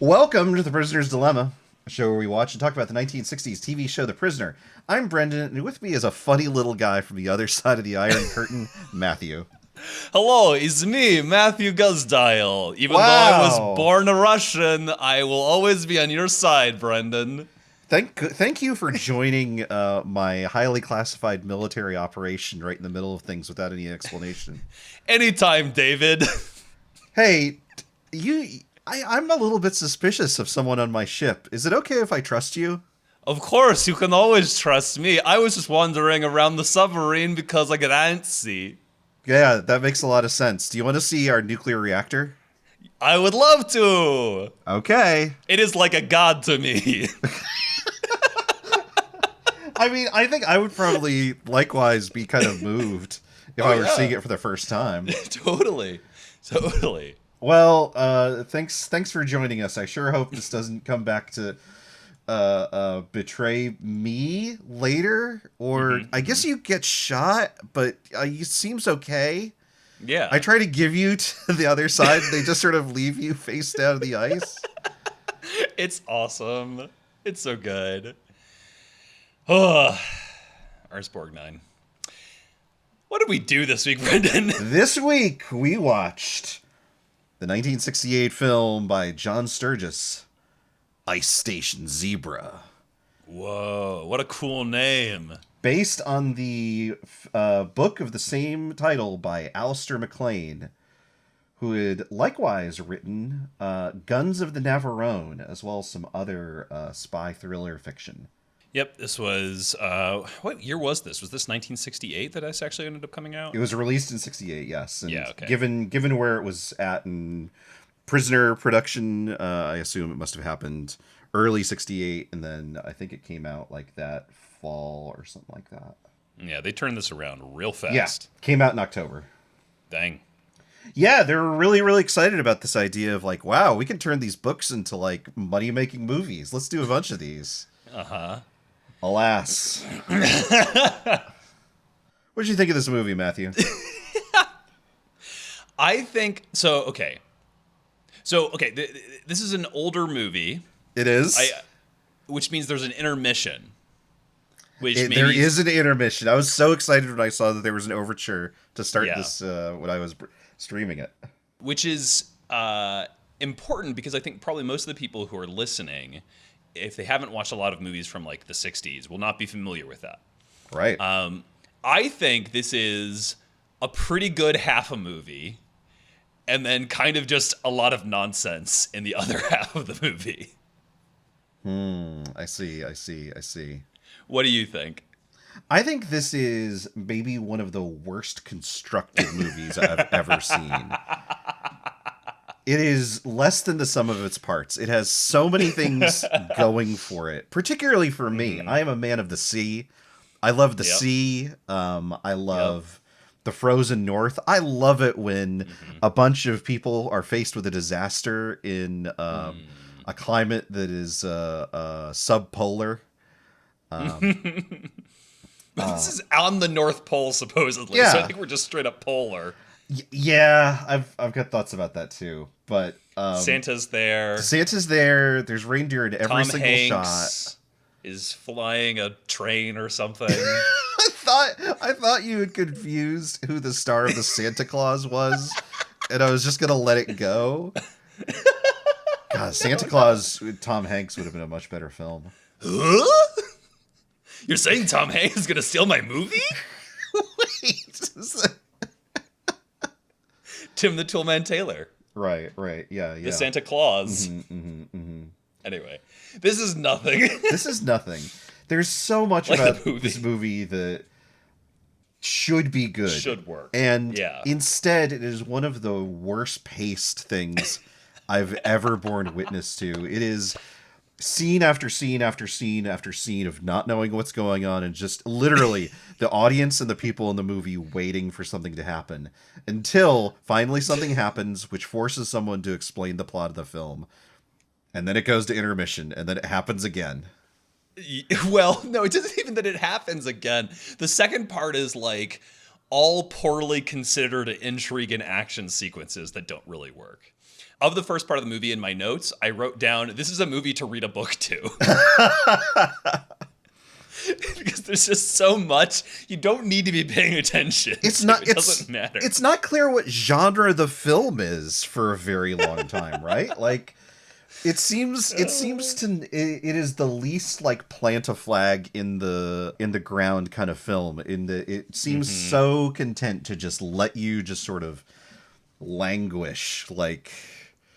Welcome to The Prisoner's Dilemma, a show where we watch and talk about the 1960s TV show The Prisoner. I'm Brendan, and with me is a funny little guy from the other side of the Iron Curtain, Matthew. Hello, it's me, Matthew Guzdial. Even though I was born a Russian, I will always be on your side, Brendan. Thank you for joining my highly classified military operation right in the middle of things without any explanation. Anytime, David. Hey, I'm a little bit suspicious of someone on my ship. Is it okay if I trust you? Of course, you can always trust me. I was just wandering around the submarine because I get antsy. Yeah, that makes a lot of sense. Do you want to see our nuclear reactor? I would love to. Okay. It is like a god to me. I mean, I think I would probably likewise be kind of moved if I were seeing it for the first time. Totally. Well, thanks for joining us. I sure hope this doesn't come back to betray me later, or I guess you get shot, but it seems okay. Yeah. I try to give you to the other side, and they just sort of leave you face down in the ice. It's awesome. It's so good. Oh, Arsborg 9. What did we do this week, Brendan? This week, we watched the 1968 film by John Sturges, Ice Station Zebra. Whoa, what a cool name. Based on the book of the same title by Alistair MacLean, who had likewise written Guns of the Navarone, as well as some other spy thriller fiction. Yep, this was, what year was this? Was this 1968 that this actually ended up coming out? It was released in 68, yes. And yeah, okay. Given where it was at in Prisoner production, I assume it must have happened early 68, and then I think it came out like that fall or something like that. Yeah, they turned this around real fast. Yeah, came out in October. Dang. Yeah, they were really, really excited about this idea of like, wow, we can turn these books into like money-making movies. Let's do a bunch of these. Uh-huh. Alas. What did you think of this movie, Matthew? I think so. Okay. This is an older movie. It is, which means there's an intermission. There is an intermission. I was so excited when I saw that there was an overture to start this when I was streaming it. Which is important because I think probably most of the people who are listening, if they haven't watched a lot of movies from like the 60s, will not be familiar with that. Right. I think this is a pretty good half a movie, and then kind of just a lot of nonsense in the other half of the movie. I see. What do you think? I think this is maybe one of the worst constructed movies I've ever seen. It is less than the sum of its parts. It has so many things going for it, particularly for me. I am a man of the sea. I love the sea. I love the frozen north. I love it when a bunch of people are faced with a disaster in a climate that is subpolar. This is on the North Pole, supposedly. Yeah. So I think we're just straight up polar. Yeah, I've got thoughts about that too. But Santa's there. There's reindeer in every Tom single Hanks shot. Is flying a train or something. I thought you had confused who the star of the Santa Claus was, and I was just gonna let it go. God, God, Santa Claus with Tom Hanks would have been a much better film. Huh? You're saying Tom Hanks is going to steal my movie? Wait. Tim the Toolman Taylor. Right, yeah. The Santa Claus. Anyway, this is nothing. This is nothing. There's so much Like about the movie. this movie that should be good. Should work. And Yeah. instead, it is one of the worst paced things I've ever borne witness to. It is scene after scene after scene after scene of not knowing what's going on and just literally the audience and the people in the movie waiting for something to happen until finally something happens which forces someone to explain the plot of the film. And then it goes to intermission and then it happens again. Well, no, it isn't even that it happens again. The second part is like all poorly considered intrigue and action sequences that don't really work. Of the first part of the movie in my notes, I wrote down, this is a movie to read a book to. Because there's just so much, you don't need to be paying attention. It doesn't matter. It's not clear what genre the film is for a very long time, right? Like, it seems it is the least like plant a flag in the ground kind of film. It seems so content to just let you just sort of languish, like.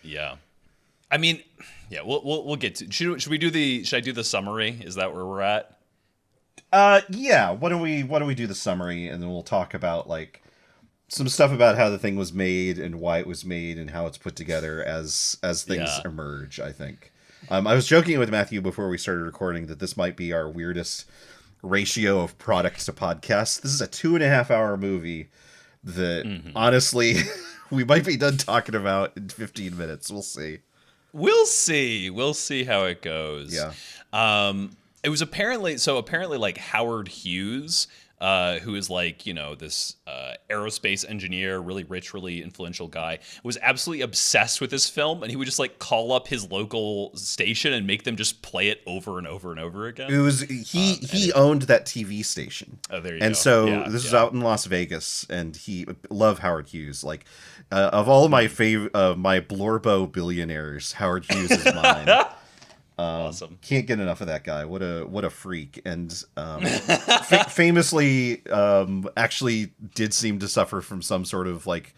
Yeah, I mean, yeah, we'll get to. Should I do the summary? Is that where we're at? Yeah. Why don't we do the summary and then we'll talk about like some stuff about how the thing was made and why it was made and how it's put together as things emerge. I think. I was joking with Matthew before we started recording that this might be our weirdest ratio of product to podcast. This is a 2.5 hour movie that honestly. We might be done talking about in 15 minutes. We'll see. We'll see how it goes. Yeah. It was apparently like Howard Hughes, who is like, you know, this aerospace engineer, really rich, really influential guy, was absolutely obsessed with this film, and he would just like call up his local station and make them just play it over and over and over again. It was he owned that TV station. Oh, there you go. And so this is out in Las Vegas, and he loved Howard Hughes. Like of all my my Blorbo billionaires, Howard Hughes is mine. Awesome. Can't get enough of that guy. What a freak. And famously actually did seem to suffer from some sort of like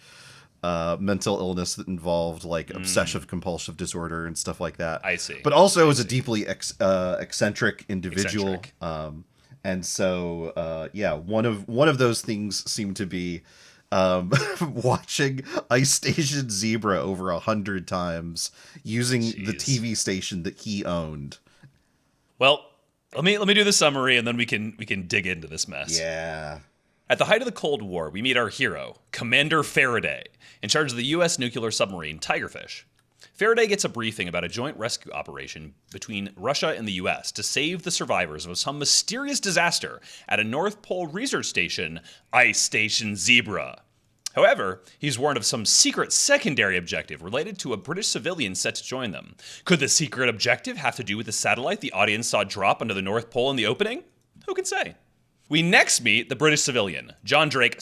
mental illness that involved like obsessive compulsive disorder and stuff like that. I see. But also was a deeply eccentric individual. And so one of those things seemed to be watching Ice Station Zebra over 100 times using the TV station that he owned. Well, let me do the summary and then we can dig into this mess. Yeah. At the height of the Cold War, we meet our hero, Commander Faraday, in charge of the U.S. nuclear submarine Tigerfish. Faraday gets a briefing about a joint rescue operation between Russia and the U.S. to save the survivors of some mysterious disaster at a North Pole research station, Ice Station Zebra. However, he's warned of some secret secondary objective related to a British civilian set to join them. Could the secret objective have to do with the satellite the audience saw drop under the North Pole in the opening? Who can say? We next meet the British civilian, John Drake,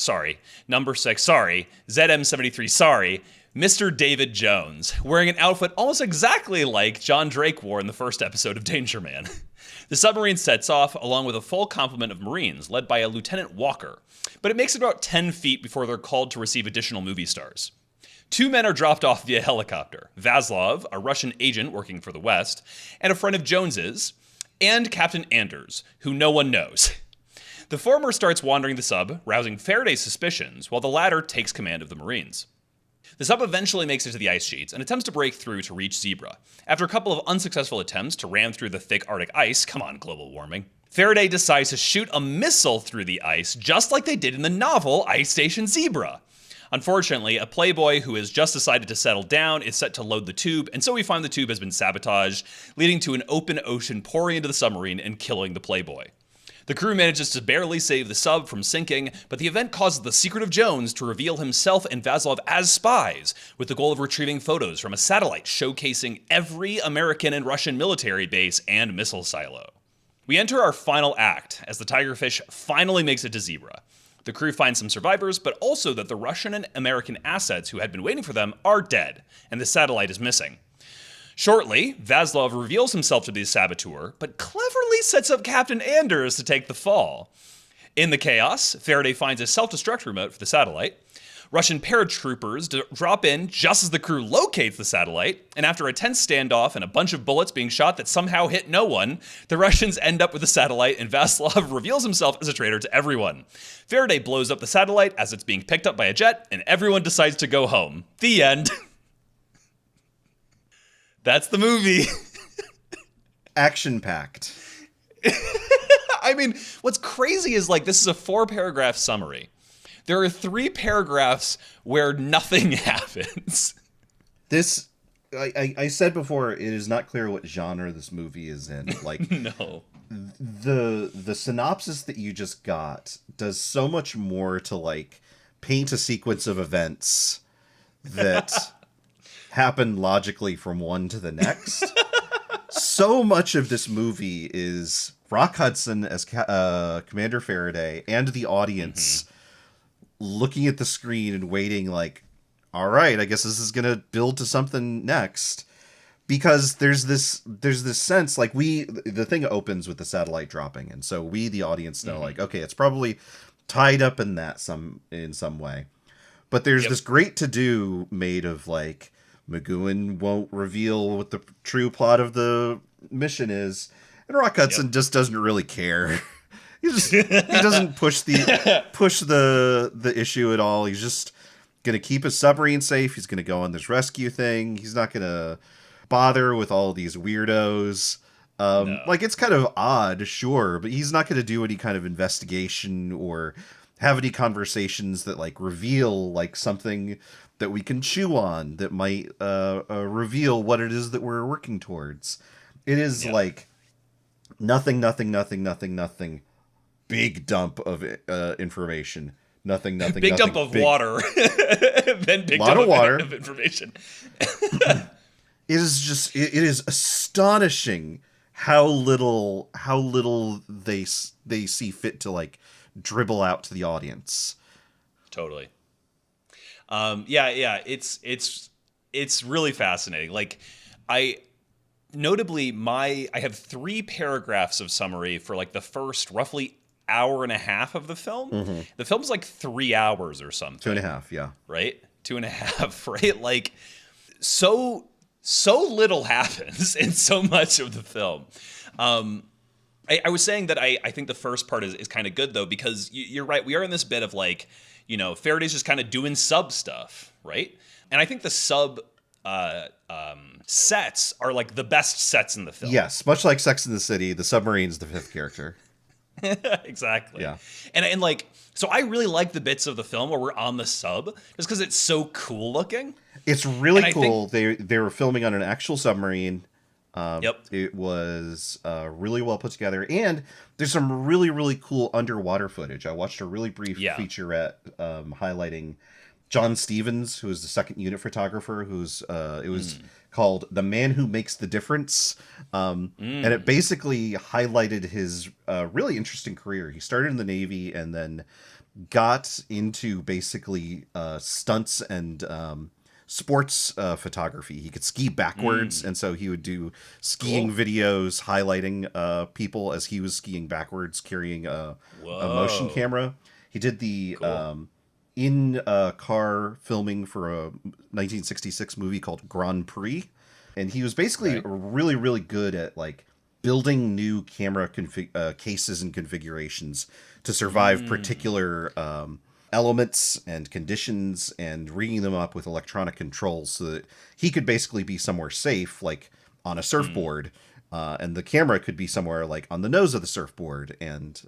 number 6, ZM73, Mr. David Jones, wearing an outfit almost exactly like John Drake wore in the first episode of Danger Man. The submarine sets off along with a full complement of Marines led by a Lieutenant Walker, but it makes it about 10 feet before they're called to receive additional movie stars. 2 men are dropped off via helicopter, Vaslov, a Russian agent working for the West, and a friend of Jones's, and Captain Anders, who no one knows. The former starts wandering the sub, rousing Faraday's suspicions, while the latter takes command of the Marines. The sub eventually makes it to the ice sheets and attempts to break through to reach Zebra. After a couple of unsuccessful attempts to ram through the thick Arctic ice, come on, global warming, Faraday decides to shoot a missile through the ice just like they did in the novel Ice Station Zebra. Unfortunately, a playboy who has just decided to settle down is set to load the tube, and so we find the tube has been sabotaged, leading to an open ocean pouring into the submarine and killing the playboy. The crew manages to barely save the sub from sinking, but the event causes the Secret of Jones to reveal himself and Vaslov as spies, with the goal of retrieving photos from a satellite showcasing every American and Russian military base and missile silo. We enter our final act, as the Tigerfish finally makes it to Zebra. The crew finds some survivors, but also that the Russian and American assets who had been waiting for them are dead, and the satellite is missing. Shortly, Vaslov reveals himself to be a saboteur, but cleverly sets up Captain Anders to take the fall. In the chaos, Faraday finds a self-destruct remote for the satellite. Russian paratroopers drop in just as the crew locates the satellite, and after a tense standoff and a bunch of bullets being shot that somehow hit no one, the Russians end up with the satellite, and Vaslov reveals himself as a traitor to everyone. Faraday blows up the satellite as it's being picked up by a jet, and everyone decides to go home. The end. That's the movie. Action-packed. I mean, what's crazy is, like, this is a 4-paragraph summary. There are 3 paragraphs where nothing happens. This, I said before, it is not clear what genre this movie is in. Like, No. The synopsis that you just got does so much more to, like, paint a sequence of events that happen logically from one to the next. So much of this movie is Rock Hudson as Commander Faraday and the audience looking at the screen and waiting, like, all right, I guess this is gonna build to something next, because there's this sense, like, the thing opens with the satellite dropping, and so we, the audience, know like, okay, it's probably tied up in that in some way, but there's this great to-do made of, like, McGoohan won't reveal what the true plot of the mission is, and Rock Hudson just doesn't really care. He doesn't push the issue at all. He's just gonna keep his submarine safe. He's gonna go on this rescue thing. He's not gonna bother with all these weirdos. No. Like, it's kind of odd, sure, but he's not gonna do any kind of investigation or have any conversations that, like, reveal, like, something that we can chew on that might reveal what it is that we're working towards. It is like nothing. Big dump of information. Nothing. Big dump of water. Then big dump of water. Of information. It is astonishing how little they see fit to, like, dribble out to the audience. Totally. It's really fascinating. Like, I have 3 paragraphs of summary for, like, the first roughly hour and a half of the film. The film's like 3 hours or something. 2.5, yeah. Right? 2.5, right? Like, so little happens in so much of the film. I was saying that I think the first part is kind of good, though, because you're right. We are in this bit of, like, you know, Faraday's just kind of doing sub stuff, right? And I think the sub sets are, like, the best sets in the film. Yes, much like Sex and the City, the submarine's the 5th character. Exactly. Yeah. And like, so I really like the bits of the film where we're on the sub, just because it's so cool looking. It's really cool. They were filming on an actual submarine. It was really well put together, and there's some really, really cool underwater footage. I watched a really brief featurette highlighting John Stevens, who is the second unit photographer, it was called The Man Who Makes the Difference. And it basically highlighted his really interesting career. He started in the Navy and then got into basically stunts and sports photography. He could ski backwards, and so he would do skiing videos highlighting people as he was skiing backwards, carrying a motion camera. He did the in-car filming for a 1966 movie called Grand Prix, and he was basically really, really good at, like, building new camera cases and configurations to survive particular elements and conditions, and rigging them up with electronic controls so that he could basically be somewhere safe, like on a surfboard, and the camera could be somewhere like on the nose of the surfboard and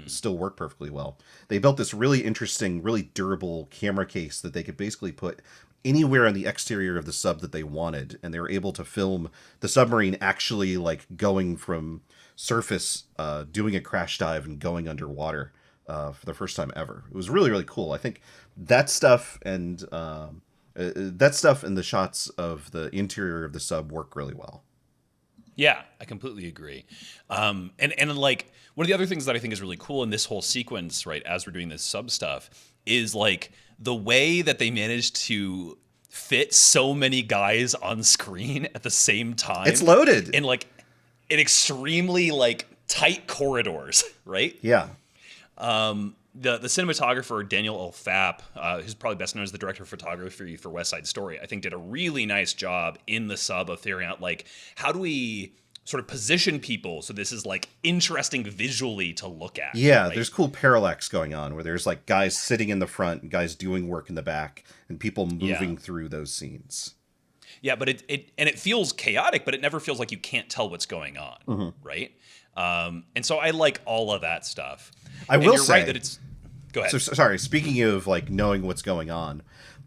still work perfectly well. They built this really interesting, really durable camera case that they could basically put anywhere on the exterior of the sub that they wanted, and they were able to film the submarine actually, like, going from surface, doing a crash dive and going underwater for the first time ever. It was really, really cool. I think that stuff and the shots of the interior of the sub work really well. Yeah, I completely agree. And like, one of the other things that I think is really cool in this whole sequence, right, as we're doing this sub stuff, is, like, the way that they managed to fit so many guys on screen at the same time. It's loaded. In like in extremely like tight corridors, right? Yeah. The cinematographer Daniel L. Fapp, who's probably best known as the director of photography for West Side Story, I think did a really nice job in the sub of figuring out like how do we sort of position people so this is like interesting visually to look at. Yeah, right? there's cool parallax going on where there's like guys sitting in the front and guys doing work in the back and people moving through those scenes. Yeah, but it feels chaotic, but it never feels like you can't tell what's going on, right? And so I like all of that stuff. I will say, right that it's. Go ahead. So sorry. Speaking of like knowing what's going on,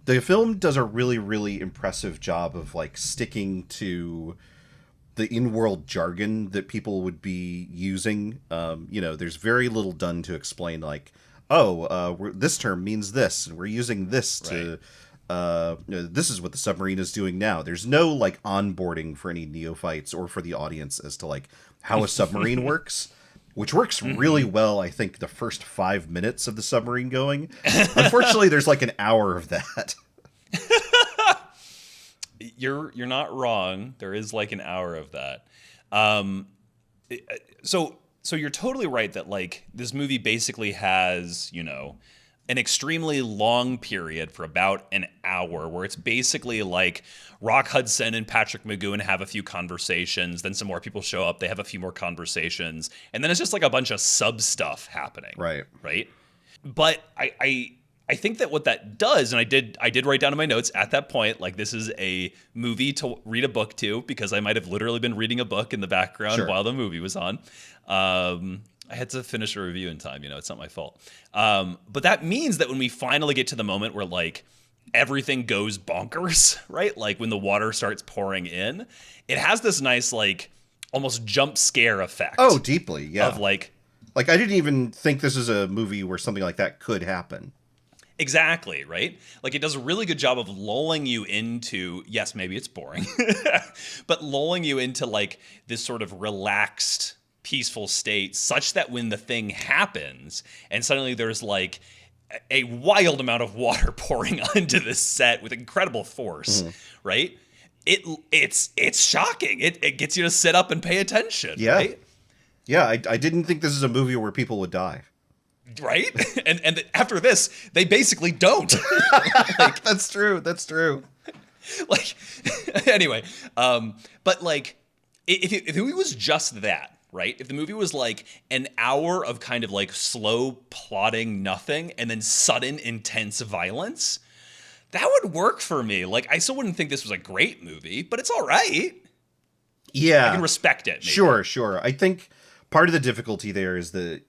the film does a really, really impressive job of like sticking to the in-world jargon that people would be using. There's very little done to explain like, this term means this, and we're using this to. This is what the submarine is doing now. There's no like onboarding for any neophytes or for the audience as to like how a submarine works, which works really well. I think the first 5 minutes of the submarine going. Unfortunately, there's like an hour of that. You're not wrong. There is like an hour of that. So you're totally right that like this movie basically has, an extremely long period for about an hour where it's basically like Rock Hudson and Patrick McGoohan have a few conversations, then some more people show up, they have a few more conversations, and then it's just like a bunch of sub stuff happening. Right. But I think that what that does, and I did write down in my notes at that point, like this is a movie to read a book to, because I might have literally been reading a book in the background while the movie was on. I had to finish a review in time, it's not my fault. But that means that when we finally get to the moment where like everything goes bonkers, right? Like when the water starts pouring in, it has this nice like almost jump scare effect. Oh, deeply, yeah. Of like I didn't even think this is a movie where something like that could happen. Exactly, right? Like it does a really good job of lulling you into, yes, maybe it's boring, but lulling you into like this sort of relaxed, peaceful state such that when the thing happens and suddenly there's like a wild amount of water pouring onto this set with incredible force, right? It's shocking. It gets you to sit up and pay attention, right? Yeah, I didn't think this is a movie where people would die. Right? And after this, they basically don't. Like, That's true. Like, anyway, but like, if it was just that, right? If the movie was like an hour of kind of like slow plotting nothing and then sudden intense violence, that would work for me. Like, I still wouldn't think this was a great movie, but it's all right. Yeah. I can respect it. Maybe. Sure. I think part of the difficulty there is that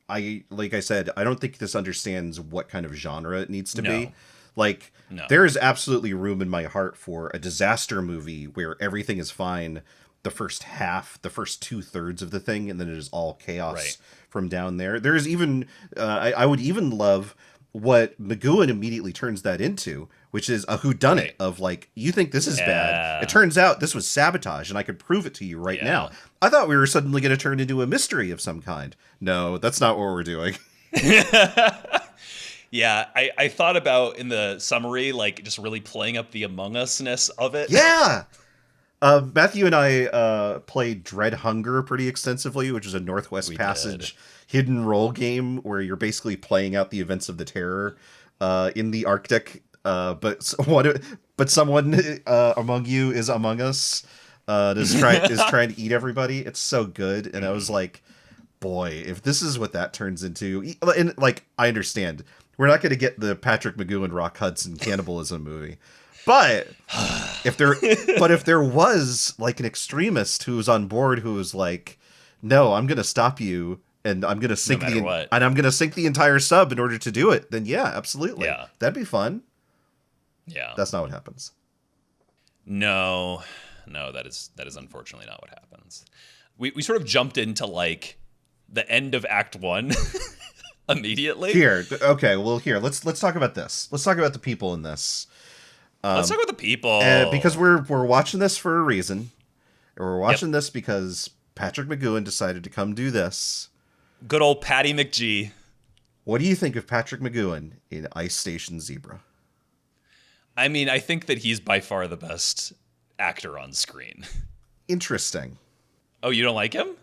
like I said, I don't think this understands what kind of genre it needs to be. Like, there is absolutely room in my heart for a disaster movie where everything is fine the first 2/3 of the thing, and then it is all chaos from down there. There's even, I would even love what McGoohan immediately turns that into, which is a whodunit of like, you think this is bad. It turns out this was sabotage, and I could prove it to you right now. I thought we were suddenly going to turn into a mystery of some kind. No, that's not what we're doing. Yeah, I thought about in the summary, like just really playing up the Among Us-ness of it. Yeah. Matthew and I played Dread Hunger pretty extensively, which is a Northwest Passage hidden role game where you're basically playing out the events of the terror in the Arctic. But someone among you is Among Us. Is trying to eat everybody. It's so good, and I was like, boy, if this is what that turns into, and like I understand we're not going to get the Patrick McGoohan Rock Hudson cannibalism movie. But if there was like an extremist who was on board who was like, no, I'm going to stop you and I'm going to sink the entire sub in order to do it, then yeah, absolutely. Yeah. That'd be fun. Yeah. That's not what happens. No, that is unfortunately not what happens. We sort of jumped into like the end of Act 1 immediately. Let's talk about this. Let's talk about the people in this. Let's talk about the people. Because we're watching this for a reason. We're watching this because Patrick McGoohan decided to come do this. Good old Patty McGee. What do you think of Patrick McGoohan in Ice Station Zebra? I mean, I think that he's by far the best actor on screen. Interesting. Oh, you don't like him?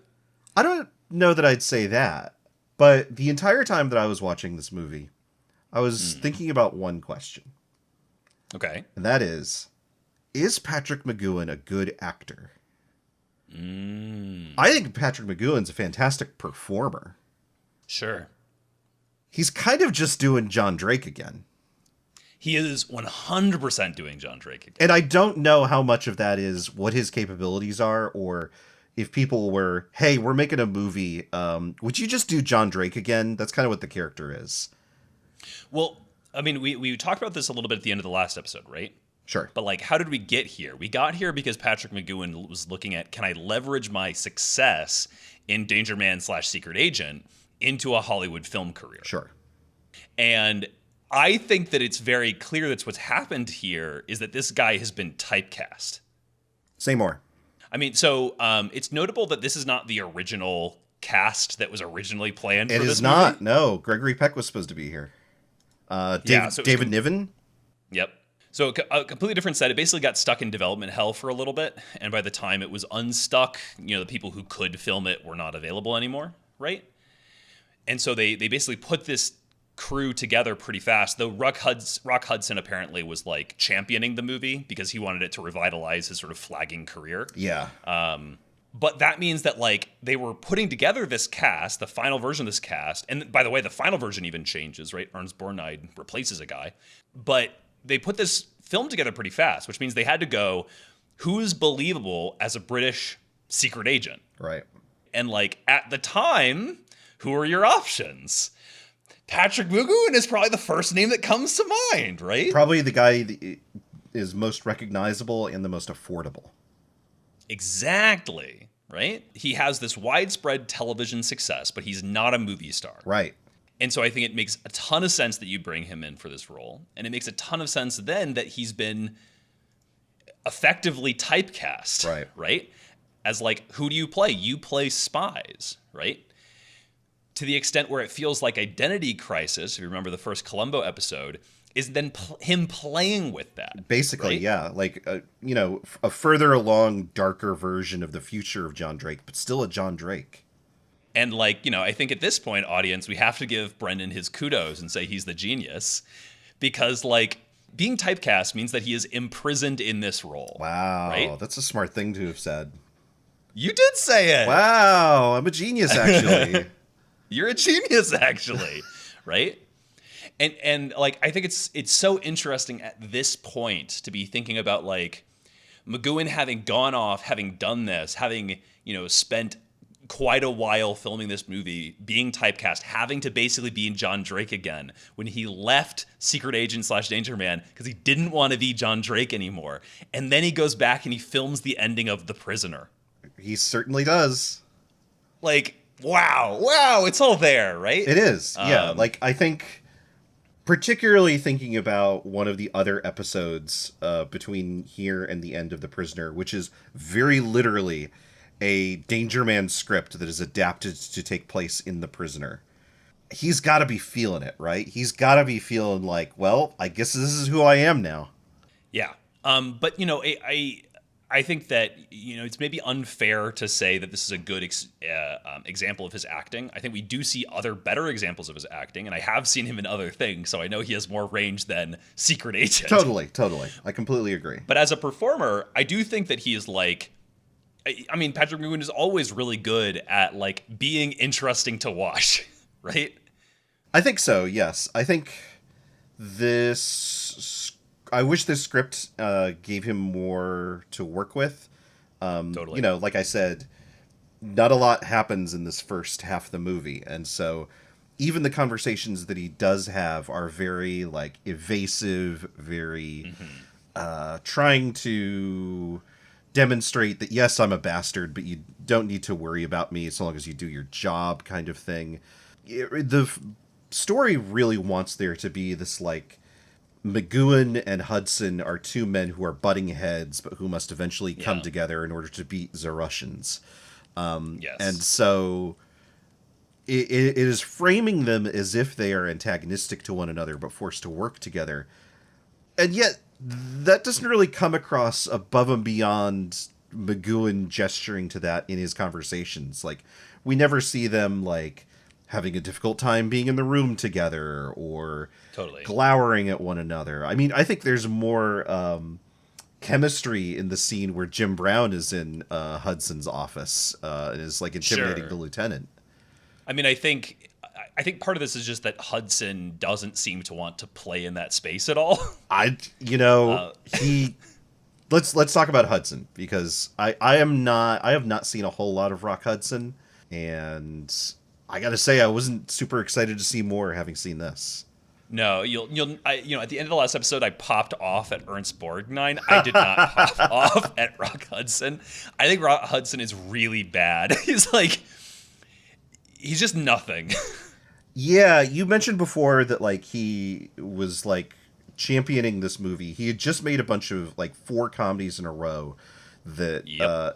I don't know that I'd say that, but the entire time that I was watching this movie, I was thinking about one question. Okay. And that is Patrick McGoohan a good actor? I think Patrick McGoohan's a fantastic performer. Sure. He's kind of just doing John Drake again. He is 100% doing John Drake again. And I don't know how much of that is what his capabilities are, or if people were, hey, we're making a movie, would you just do John Drake again? That's kind of what the character is. Well, I mean, we talked about this a little bit at the end of the last episode, right? Sure. But like, how did we get here? We got here because Patrick McGoohan was looking at, can I leverage my success in Danger Man / Secret Agent into a Hollywood film career? Sure. And I think that it's very clear that's what's happened here is that this guy has been typecast. Say more. I mean, so it's notable that this is not the original cast that was originally planned for this movie. It is not. No, Gregory Peck was supposed to be here. David Niven? Yep. So a completely different set. It basically got stuck in development hell for a little bit. And by the time it was unstuck, the people who could film it were not available anymore, right? And so they basically put this crew together pretty fast, though Rock Hudson apparently was like championing the movie because he wanted it to revitalize his sort of flagging career. Yeah. But that means that like they were putting together this cast, the final version of this cast, and by the way, the final version even changes, right? Ernst Borgnine replaces a guy. But they put this film together pretty fast, which means they had to go, who's believable as a British secret agent? Right. And like at the time, who are your options? Patrick McGoohan is probably the first name that comes to mind, right? Probably the guy that is most recognizable and the most affordable. Exactly, right? He has this widespread television success, but he's not a movie star. Right. And so I think it makes a ton of sense that you bring him in for this role. And it makes a ton of sense then that he's been effectively typecast. Right. Right? As like, who do you play? You play spies, right? To the extent where it feels like Identity Crisis, if you remember the first Columbo episode, is then him playing with that. Basically, right? yeah. Like, a further along, darker version of the future of John Drake, but still a John Drake. And like, I think at this point, audience, we have to give Brendan his kudos and say he's the genius. Because like, being typecast means that he is imprisoned in this role. Wow. Right? That's a smart thing to have said. You did say it. Wow. I'm a genius, actually. You're a genius, actually. Right? And like, I think it's so interesting at this point to be thinking about like McGoohan having gone off, having done this, having, spent quite a while filming this movie, being typecast, having to basically be in John Drake again when he left Secret Agent / Danger Man because he didn't want to be John Drake anymore. And then he goes back and he films the ending of The Prisoner. He certainly does. Like, wow, it's all there, right? It is. Yeah. Like, I think, particularly thinking about one of the other episodes between here and the end of The Prisoner, which is very literally a Danger Man script that is adapted to take place in The Prisoner. He's got to be feeling it, right? He's got to be feeling like, well, I guess this is who I am now. Yeah. But, I think that, it's maybe unfair to say that this is a good example of his acting. I think we do see other better examples of his acting, and I have seen him in other things, so I know he has more range than Secret Agent. Totally. I completely agree. But as a performer, I do think that he is like, I mean, Patrick McGoohan is always really good at like being interesting to watch, right? I think so, yes. I think I wish this script gave him more to work with. Totally. Like I said, not a lot happens in this first half of the movie. And so even the conversations that he does have are very like evasive, very trying to demonstrate that, yes, I'm a bastard, but you don't need to worry about me so long as you do your job kind of thing. The story really wants there to be this like McGoohan and Hudson are two men who are butting heads, but who must eventually come together in order to beat the Russians. Yes. And so it is framing them as if they are antagonistic to one another, but forced to work together. And yet that doesn't really come across above and beyond McGoohan gesturing to that in his conversations. Like, we never see them, like, having a difficult time being in the room together or Totally. glowering at one another. I mean, I think there's more chemistry in the scene where Jim Brown is in Hudson's office and is, like, intimidating Sure. the lieutenant. I mean, I think part of this is just that Hudson doesn't seem to want to play in that space at all. He let's talk about Hudson, because I have not seen a whole lot of Rock Hudson, and I gotta say I wasn't super excited to see more having seen this. No, at the end of the last episode, I popped off at Ernst Borgnine. I did not pop off at Rock Hudson. I think Rock Hudson is really bad. He's just nothing. Yeah, you mentioned before that, like, he was, like, championing this movie. He had just made a bunch of, like, 4 comedies in a row that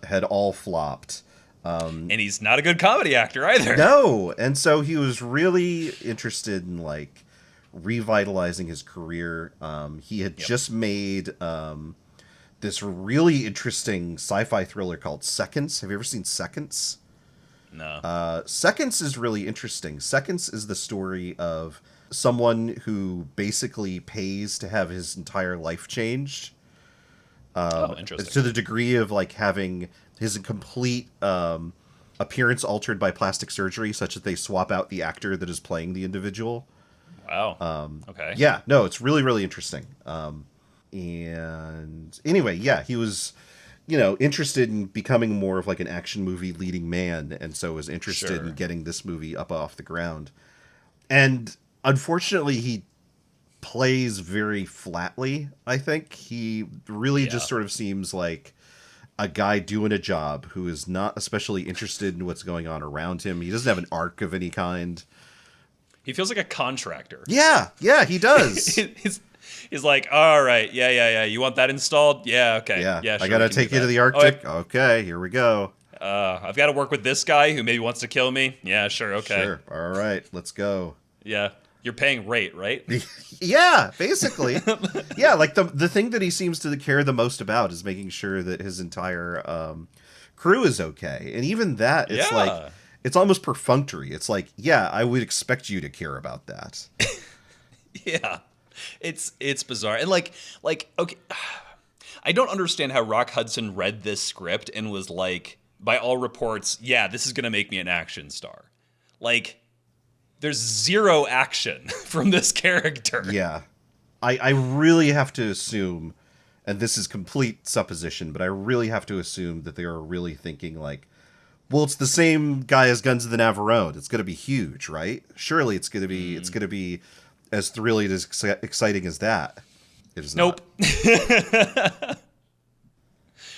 had all flopped. And he's not a good comedy actor either. No, and so he was really interested in, like, revitalizing his career. He had just made this really interesting sci-fi thriller called Seconds. Have you ever seen Seconds? No. Seconds is really interesting. Seconds is the story of someone who basically pays to have his entire life changed. Interesting. To the degree of, like, having his complete appearance altered by plastic surgery, such that they swap out the actor that is playing the individual. Wow. Okay. Yeah, no, it's really, really interesting. And anyway, yeah, he was, interested in becoming more of, like, an action movie leading man, and so was interested in getting this movie up off the ground. And unfortunately, he plays very flatly, I think. He really just sort of seems like a guy doing a job who is not especially interested in what's going on around him. He doesn't have an arc of any kind. He feels like a contractor. Yeah, he does. He's like, all right, yeah. You want that installed? Yeah, okay. Yeah, sure, I gotta take you to the Arctic. Okay, here we go. I've got to work with this guy who maybe wants to kill me. Yeah, sure, okay. Sure, all right, let's go. Yeah, you're paying rate, right? Yeah, basically. Yeah, like the thing that he seems to care the most about is making sure that his entire crew is okay. And even that, it's like, it's almost perfunctory. It's like, yeah, I would expect you to care about that. Yeah. It's bizarre. And like okay, I don't understand how Rock Hudson read this script and was like, by all reports, yeah, this is going to make me an action star. Like, there's zero action from this character. Yeah. I really have to assume, and this is complete supposition, but I really have to assume that they are really thinking, like, well, it's the same guy as Guns of the Navarone. It's going to be huge, right? Surely it's going to be as thrilling, as exciting as that. It is nope. Not.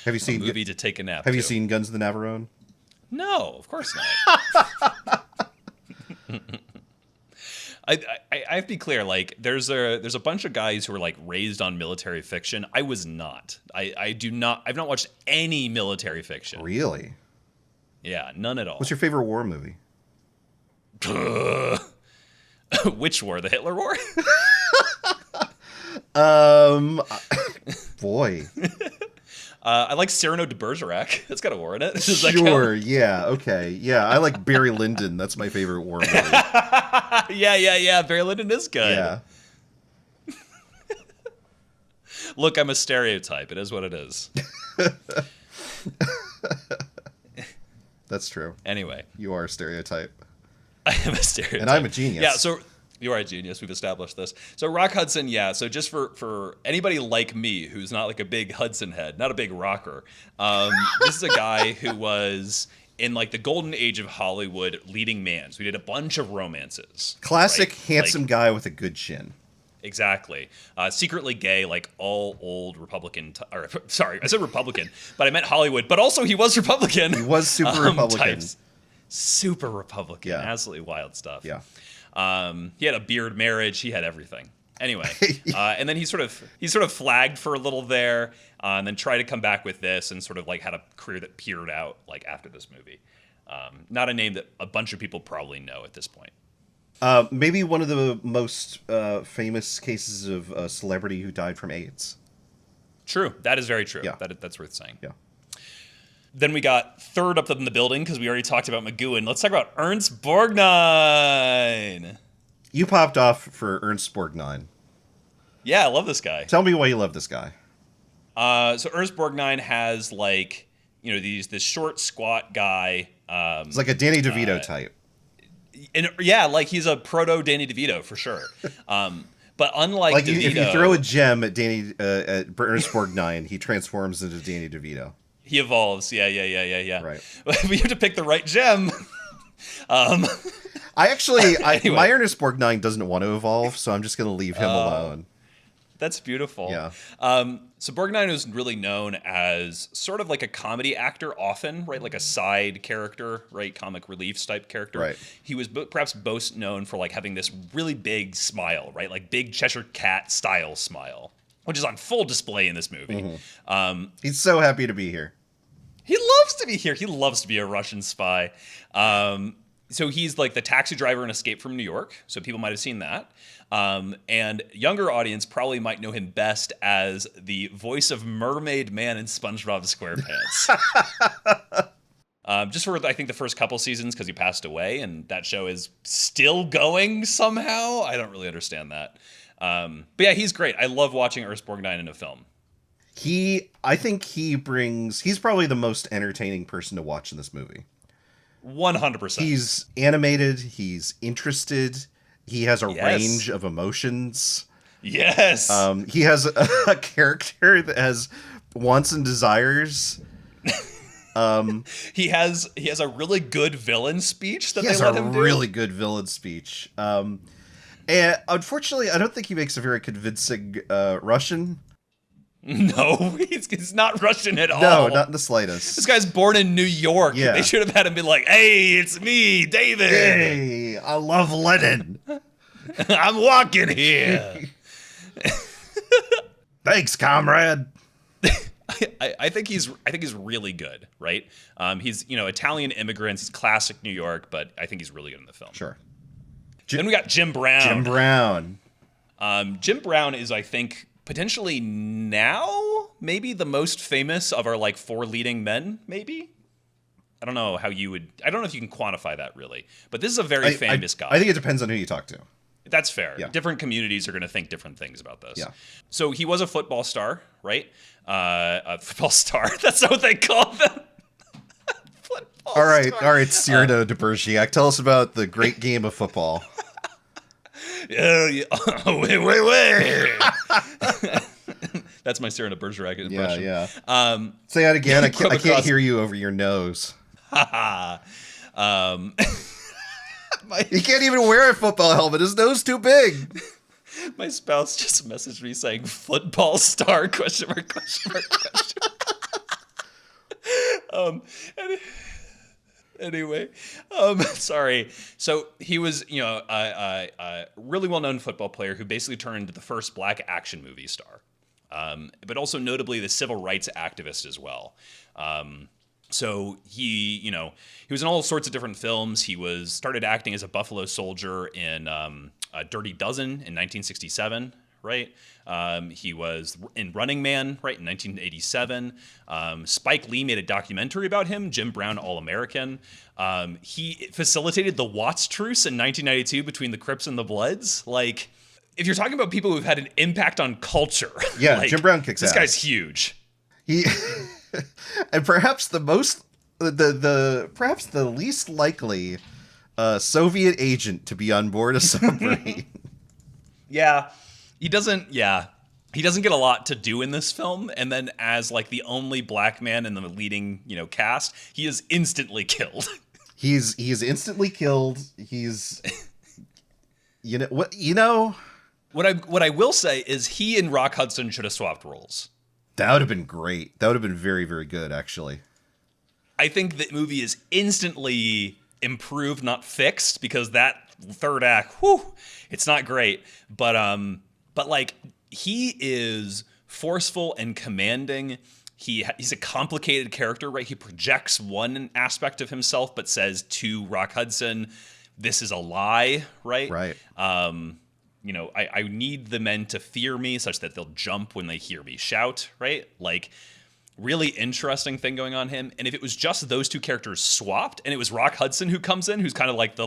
Have you seen a movie to take a nap? Have you seen Guns of the Navarone? No, of course not. I have to be clear. Like, there's a bunch of guys who are, like, raised on military fiction. I was not. I've not watched any military fiction. Really? Yeah, none at all. What's your favorite war movie? Which war? The Hitler War? Boy. I like Cyrano de Bergerac. That's got a war in it. Does that Sure, count? yeah, okay. Yeah, I like Barry Lyndon. That's my favorite war movie. Yeah. Barry Lyndon is good. Yeah. Look, I'm a stereotype. It is what it is. That's true. Anyway. You are a stereotype. I am a stereotype. And I'm a genius. Yeah, so you are a genius. We've established this. So Rock Hudson, yeah. So just for anybody like me who's not like a big Hudson head, not a big rocker, this is a guy who was in, like, the golden age of Hollywood leading man. So he did a bunch of romances. Classic right? handsome guy with a good chin. Exactly. Secretly gay, like all old Republican. Sorry, I said Republican, but I meant Hollywood. But also he was Republican. He was super Republican. Types. Super Republican. Yeah. Absolutely wild stuff. Yeah. He had a beard marriage. He had everything. Anyway, and then he sort of flagged for a little there, and then tried to come back with this, and sort of, like, had a career that petered out, like, after this movie. Not a name that a bunch of people probably know at this point. Maybe one of the most famous cases of a celebrity who died from AIDS. True. That is very true. Yeah. That's worth saying. Yeah. Then we got third up in the building, because we already talked about McGoohan. Let's talk about Ernst Borgnine. You popped off for Ernst Borgnine. Yeah, I love this guy. Tell me why you love this guy. So Ernst Borgnine has this short, squat guy. It's like a Danny DeVito type. And he's a proto Danny DeVito for sure. But unlike like DeVito, if you throw a gem at at Ernst Borgnine, he transforms into Danny DeVito. He evolves. Yeah. Right. We have to pick the right gem. My Ernest Borgnine doesn't want to evolve, so I'm just going to leave him alone. That's beautiful. Yeah. So Borgnine was really known as sort of like a comedy actor often, right? Like a side character, right? Comic relief type character. Right. He was perhaps most known for like having this really big smile, right? Like big Cheshire Cat style smile, which is on full display in this movie. Mm-hmm. He's so happy to be here. He loves to be here. He loves to be a Russian spy. So he's like the taxi driver in Escape from New York. So people might have seen that. And younger audience probably might know him best as the voice of Mermaid Man in SpongeBob SquarePants. Just for, I think, the first couple seasons, because he passed away, and that show is still going somehow. I don't really understand that. But yeah, he's great. I love watching Ernst Borgnine in a film. He's probably the most entertaining person to watch in this movie. 100%. He's animated. He's interested. He has a range of emotions. Yes. He has a character that has wants and desires. He has a really good villain speech that he they has let a him do. really good villain speech. And unfortunately, I don't think he makes a very convincing Russian. No, he's not Russian at all. No, not in the slightest. This guy's born in New York. Yeah. They should have had him be like, "Hey, it's me, David. Hey, I love Lenin. I'm walking here." Thanks, comrade. I think he's really good, right? He's Italian immigrants, he's classic New York, but I think he's really good in the film. Sure. Then we got Jim Brown. Jim Brown is, I think, potentially now maybe the most famous of our like four leading men, maybe. I don't know if you can quantify that really, but this is a very famous guy. I think it depends on who you talk to. That's fair. Yeah. Different communities are going to think different things about this. Yeah. So he was a football star, right? A football star. That's not what they call them. Football All star. right, Cyrano de Bergerac. Tell us about the great game of football. Yeah. Wait. That's my Cyrano de Bergerac impression. Yeah. Say that again. I can't hear you over your nose. You can't even wear a football helmet. His nose too big. My spouse just messaged me saying "football star?" question mark. Anyway, sorry. So he was, a really well-known football player who basically turned into the first black action movie star, but also notably the civil rights activist as well. So he was in all sorts of different films. He started acting as a Buffalo Soldier in Dirty Dozen in 1967, right? He was in Running Man, right, in 1987. Spike Lee made a documentary about him, Jim Brown All-American. He facilitated the Watts Truce in 1992 between the Crips and the Bloods. Like, if you're talking about people who've had an impact on culture, yeah, Jim Brown kicks this ass. This guy's huge. He and perhaps the least likely Soviet agent to be on board a submarine. Yeah. He doesn't get a lot to do in this film, and then as like the only black man in the leading, cast, he is instantly killed. He is instantly killed. He's what I will say is he and Rock Hudson should have swapped roles. That would have been great. That would have been very, very good, actually. I think the movie is instantly improved, not fixed, because that third act, it's not great. But like, he is forceful and commanding. He's a complicated character, right? He projects one aspect of himself, but says to Rock Hudson, "This is a lie," right? Right. I need the men to fear me such that they'll jump when they hear me shout, right? Like, really interesting thing going on him. And if it was just those two characters swapped and it was Rock Hudson who comes in, who's kind of like the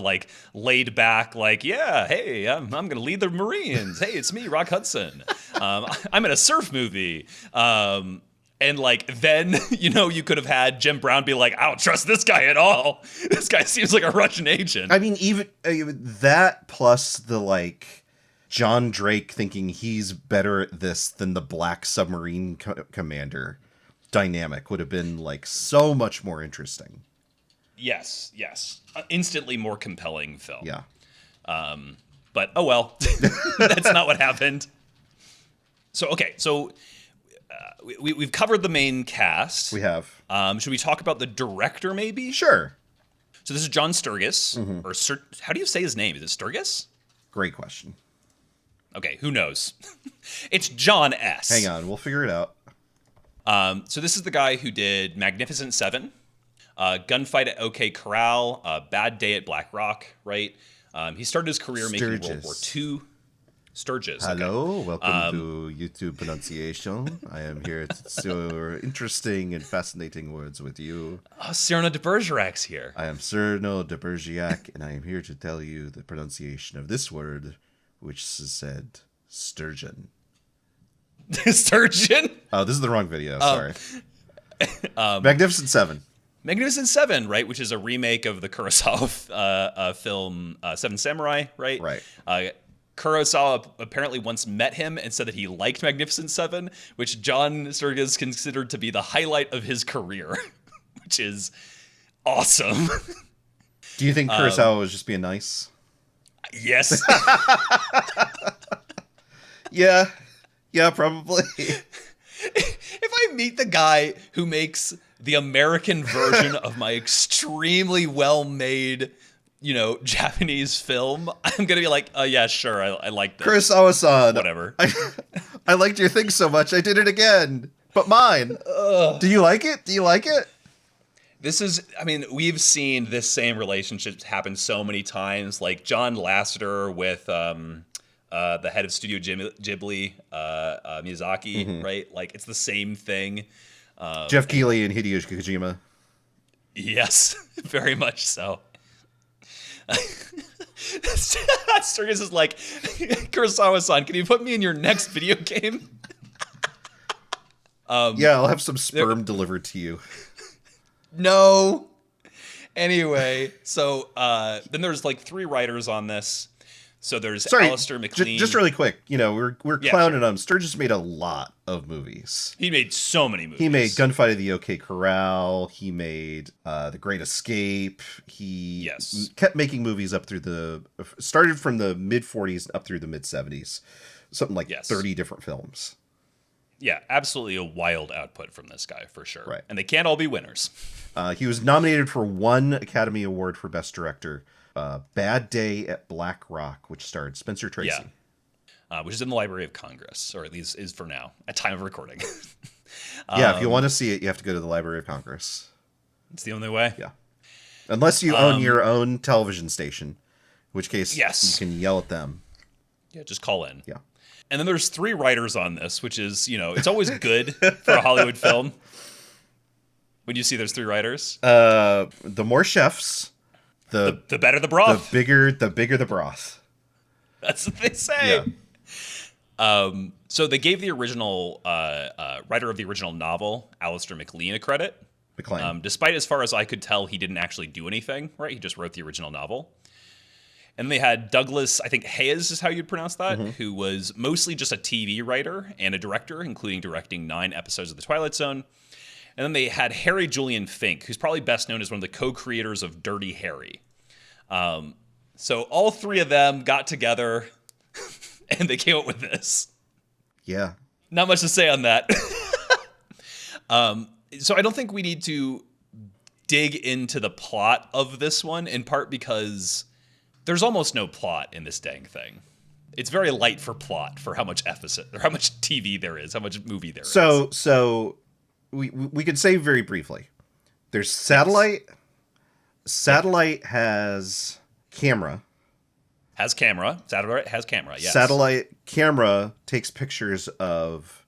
laid back, yeah, hey, I'm going to lead the Marines. Hey, it's me, Rock Hudson. I'm in a surf movie. And then, you could have had Jim Brown be like, I don't trust this guy at all. This guy seems like a Russian agent. I mean, even that plus the John Drake thinking he's better at this than the black submarine commander dynamic would have been so much more interesting. Yes. Instantly more compelling film. Yeah. But oh well, that's not what happened. So we've covered the main cast. We have. Should we talk about the director maybe? Sure. So this is John Sturgis, or how do you say his name? Is it Sturgis? Great question. Okay, who knows? It's John S. Hang on, we'll figure it out. So this is the guy who did Magnificent Seven, Gunfight at OK Corral, Bad Day at Black Rock, right? He started his career making World War II. Sturgis. Hello, welcome to YouTube Pronunciation. I am here to share interesting and fascinating words with you. Cyrano de Bergerac's here. I am Cyrano de Bergerac, and I am here to tell you the pronunciation of this word, which is said sturgeon. Sturgeon? Oh, this is the wrong video. Sorry. Magnificent Seven. Magnificent Seven, right? Which is a remake of the Kurosawa film Seven Samurai, right? Right. Kurosawa apparently once met him and said that he liked Magnificent Seven, which John Sturgis considered to be the highlight of his career, which is awesome. Do you think Kurosawa was just being nice? Yes. Yeah, probably. If I meet the guy who makes the American version of my extremely well-made, Japanese film, I'm going to be like, oh, yeah, sure, I like this. Kurosawa-san. Whatever. I liked your thing so much, I did it again. But mine. Do you like it? This is, we've seen this same relationship happen so many times. Like John Lasseter with the head of Studio Ghibli, Miyazaki, right? It's the same thing. Jeff Keighley and Hideo Kojima. Yes, very much so. Sturgis is like, Kurosawa-san, can you put me in your next video game? Yeah, I'll have some sperm delivered to you. No. Anyway, so then there's 3 writers on this. So there's Alistair McLean. Just really quick, we're clowning on him. Sturgis made a lot of movies. He made so many movies. He made Gunfight at the OK Corral. He made The Great Escape. He kept making movies started from the mid-40s up through the mid-70s. Something like 30 different films. Yeah, absolutely a wild output from this guy, for sure. Right. And they can't all be winners. He was nominated for 1 Academy Award for Best Director. Bad Day at Black Rock, which starred Spencer Tracy. Yeah. Which is in the Library of Congress, or at least is for now, at time of recording. If you want to see it, you have to go to the Library of Congress. It's the only way. Yeah. Unless you own your own television station, in which case you can yell at them. Yeah, just call in. Yeah. And then there's 3 writers on this, which is, it's always good for a Hollywood film when you see there's 3 writers. The more chefs, the better the broth. The bigger the broth. That's what they say. Yeah. So they gave the original writer of the original novel, Alistair McLean, a credit. Despite, as far as I could tell, he didn't actually do anything, right? He just wrote the original novel. And they had Douglas, I think Hayes is how you'd pronounce that, who was mostly just a TV writer and a director, including directing 9 episodes of The Twilight Zone. And then they had Harry Julian Fink, who's probably best known as one of the co-creators of Dirty Harry. So all 3 of them got together and they came up with this. Yeah. Not much to say on that. So I don't think we need to dig into the plot of this one, in part because there's almost no plot in this dang thing. It's very light for plot for how much episode or how much TV there is, how much movie there is. So we could say very briefly. There's Satellite. Satellite has camera. Has camera. Satellite has camera, yes. Satellite camera takes pictures of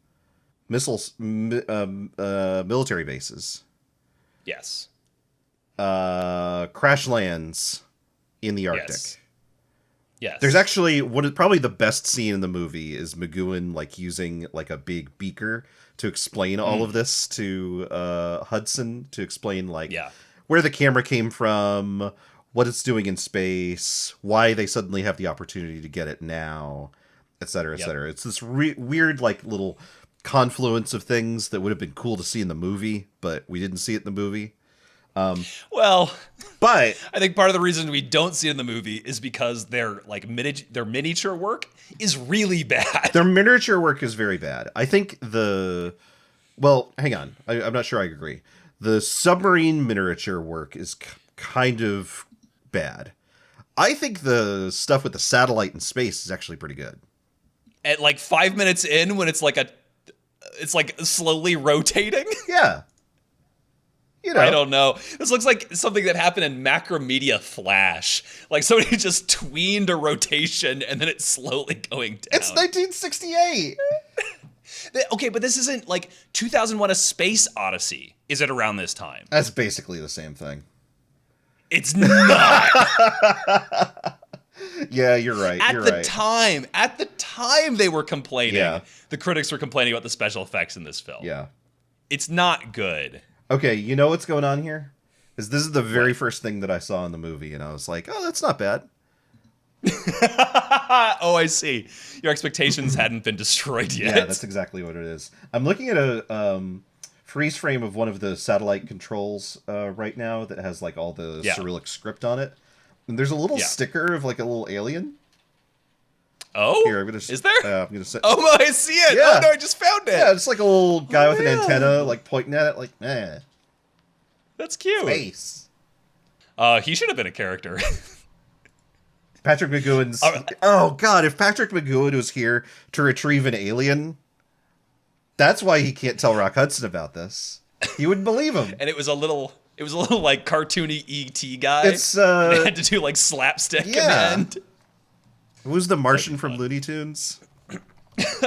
military bases. Yes. Crash lands in the Arctic. Yes. There's actually probably the best scene in the movie is McGoohan like using like a big beaker to explain all of this to Hudson, to explain like where the camera came from, what it's doing in space, why they suddenly have the opportunity to get it now, et cetera, et cetera. It's this weird like little confluence of things that would have been cool to see in the movie, but we didn't see it in the movie. Well, but I think part of the reason we don't see it in the movie is because their miniature work is really bad. Their miniature work is very bad. I think well, hang on. I'm not sure I agree. The submarine miniature work is kind of bad. I think the stuff with the satellite in space is actually pretty good. At like 5 minutes in, when it's like slowly rotating. Yeah. You know. I don't know. This looks like something that happened in Macromedia Flash. Like somebody just tweened a rotation and then it's slowly going down. It's 1968. Okay, but this isn't like 2001: A Space Odyssey. Is it around this time? That's basically the same thing. It's not. Yeah, you're right. At the time they were complaining. Yeah. The critics were complaining about the special effects in this film. Yeah. It's not good. Okay, you know what's going on here? This is the very first thing that I saw in the movie, and I was like, oh, that's not bad. Oh, I see. Your expectations hadn't been destroyed yet. Yeah, that's exactly what it is. I'm looking at a freeze frame of one of the satellite controls right now that has like all the Cyrillic script on it. And there's a little sticker of like a little alien. Oh, here, is there? I'm gonna set. Oh, I see it. Yeah. Oh no, I just found it. Yeah, it's like a little guy with an antenna, like pointing at it, like, that's cute. Face. He should have been a character. Patrick McGoohan's. Oh God, if Patrick McGoohan was here to retrieve an alien, that's why he can't tell Rock Hudson about this. He wouldn't believe him. And it was a little like cartoony ET guy. It's they had to do like slapstick at the end. Who's the Martian from Looney Tunes?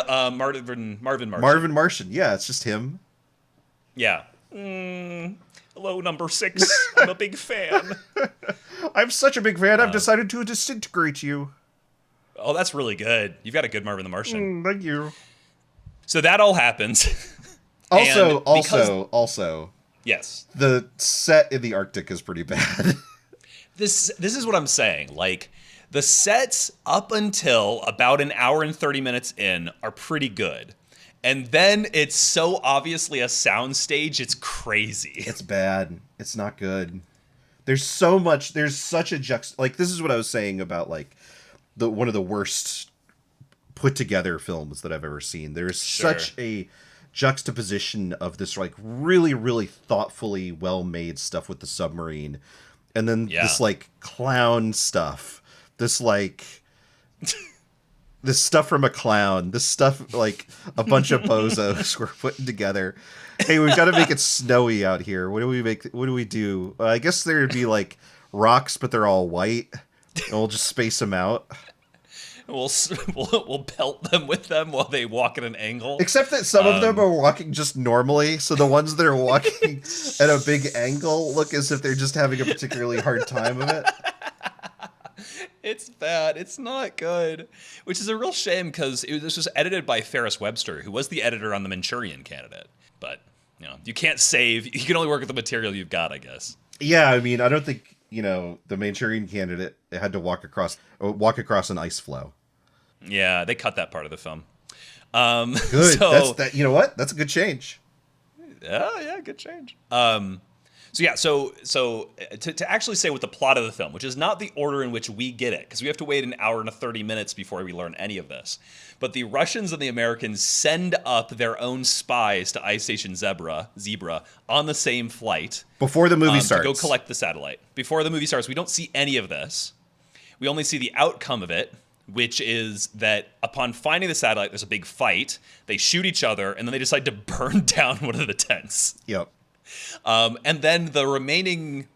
Marvin Martian. Marvin Martian. Yeah, it's just him. Yeah. Hello, number 6. I'm a big fan. I'm such a big fan. I've decided to disintegrate you. Oh, that's really good. You've got a good Marvin the Martian. Thank you. So that all happens. Also. Yes. The set in the Arctic is pretty bad. This is what I'm saying. Like, the sets up until about an hour and 30 minutes in are pretty good. And then it's so obviously a soundstage, it's crazy. It's bad. It's not good. There's such a like, this is what I was saying about like one of the worst put together films that I've ever seen. There's such a juxtaposition of this like really, really thoughtfully well-made stuff with the submarine. And then this like clown stuff. This like this stuff from a clown. This stuff like a bunch of bozos were putting together. Hey, we've got to make it snowy out here. What do we do? I guess there'd be like rocks, but they're all white. And we'll just space them out. We'll pelt them with them while they walk at an angle. Except that some of them are walking just normally, so the ones that are walking at a big angle look as if they're just having a particularly hard time of it. It's bad. It's not good. Which is a real shame because this was edited by Ferris Webster, who was the editor on The Manchurian Candidate. But, you can't save. You can only work with the material you've got, I guess. Yeah, I mean, I don't think, the Manchurian Candidate had to walk across an ice floe. Yeah, they cut that part of the film. Good. So, you know what? That's a good change. Yeah, good change. So to actually say what the plot of the film, which is not the order in which we get it, because we have to wait an hour and 30 minutes before we learn any of this. But the Russians and the Americans send up their own spies to Ice Station Zebra on the same flight. Before the movie starts. To go collect the satellite. Before the movie starts, we don't see any of this. We only see the outcome of it, which is that upon finding the satellite, there's a big fight. They shoot each other, and then they decide to burn down one of the tents. Yep. And then the remaining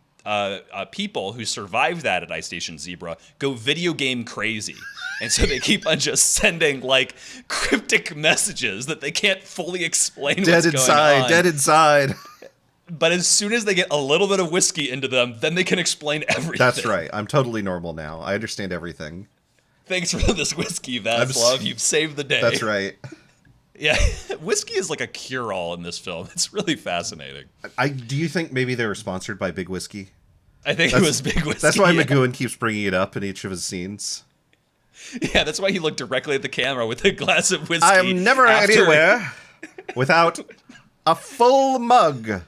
people who survive that at Ice Station Zebra go video game crazy. And so they keep on just sending like cryptic messages that they can't fully explain Dead what's inside, going on. dead inside. But as soon as they get a little bit of whiskey into them, then they can explain everything. That's right. I'm totally normal now. I understand everything. Thanks for this whiskey, Vaslov. You've saved the day. That's right. Yeah, whiskey is like a cure-all in this film. It's really fascinating. Do you think maybe they were sponsored by Big Whiskey? I think it was Big Whiskey. That's why McGoohan keeps bringing it up in each of his scenes. Yeah, that's why he looked directly at the camera with a glass of whiskey. I'm never anywhere without a full mug.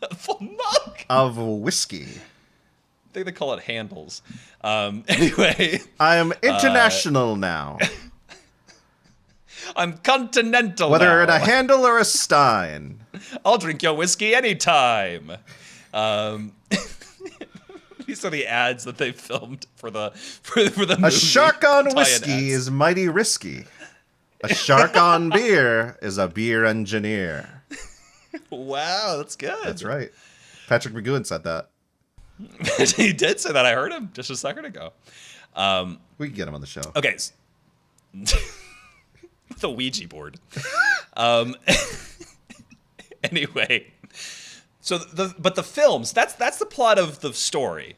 A full mug? Of whiskey. I think they call it handles. Anyway. I am international now. I'm continental Whether now. in a handle or a stein. I'll drink your whiskey anytime. These are the ads that they filmed for the movie. A shark on Tie-in whiskey ads. is mighty risky. A shark on beer is a beer engineer. Wow, that's good. That's right. Patrick McGoohan said that. He did say that. I heard him just a second ago. We can get him on the show. Okay. The Ouija board. Anyway, so the films, that's the plot of the story,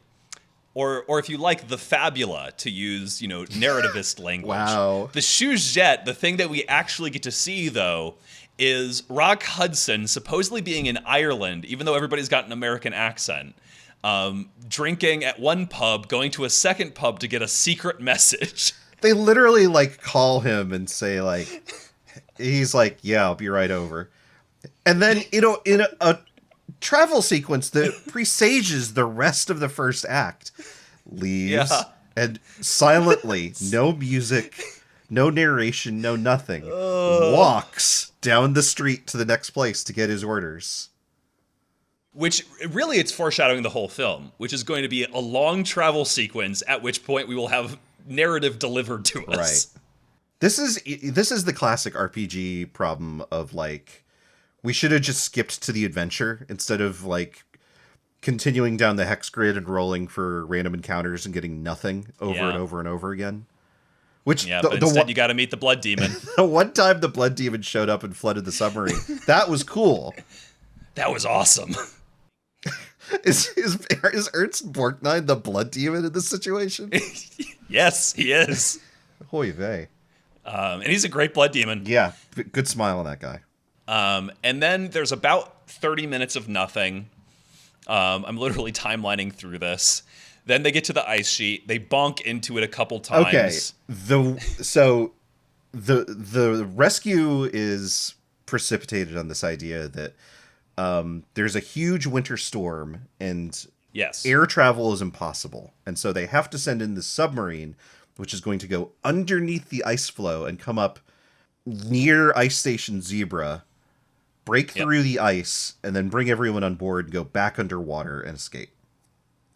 or if you like, the fabula, to use narrativist language. Wow. The sujet, the thing that we actually get to see though, is Rock Hudson supposedly being in Ireland, even though everybody's got an American accent. Drinking at one pub, going to a second pub to get a secret message. They literally call him and say he's like, yeah, I'll be right over. And then, in a travel sequence that presages the rest of the first act, leaves and silently, no music, no narration, no nothing, walks down the street to the next place to get his orders. Which, really, it's foreshadowing the whole film, which is going to be a long travel sequence, at which point we will have narrative delivered to us. Right. This is the classic RPG problem of we should have just skipped to the adventure instead of continuing down the hex grid and rolling for random encounters and getting nothing over and over and over again. Which but instead you got to meet the blood demon. The one time the blood demon showed up and flooded the submarine, that was cool. That was awesome. Is Ernst Borgnine the blood demon in this situation? Yes, he is. Hoy vey. And he's a great blood demon. Yeah, good smile on that guy. And then there's about 30 minutes of nothing. I'm literally timelining through this. Then they get to the ice sheet. They bonk into it a couple times. Okay. The rescue is precipitated on this idea that there's a huge winter storm and air travel is impossible. And so they have to send in the submarine, which is going to go underneath the ice floe and come up near Ice Station Zebra, break through the ice, and then bring everyone on board and go back underwater and escape.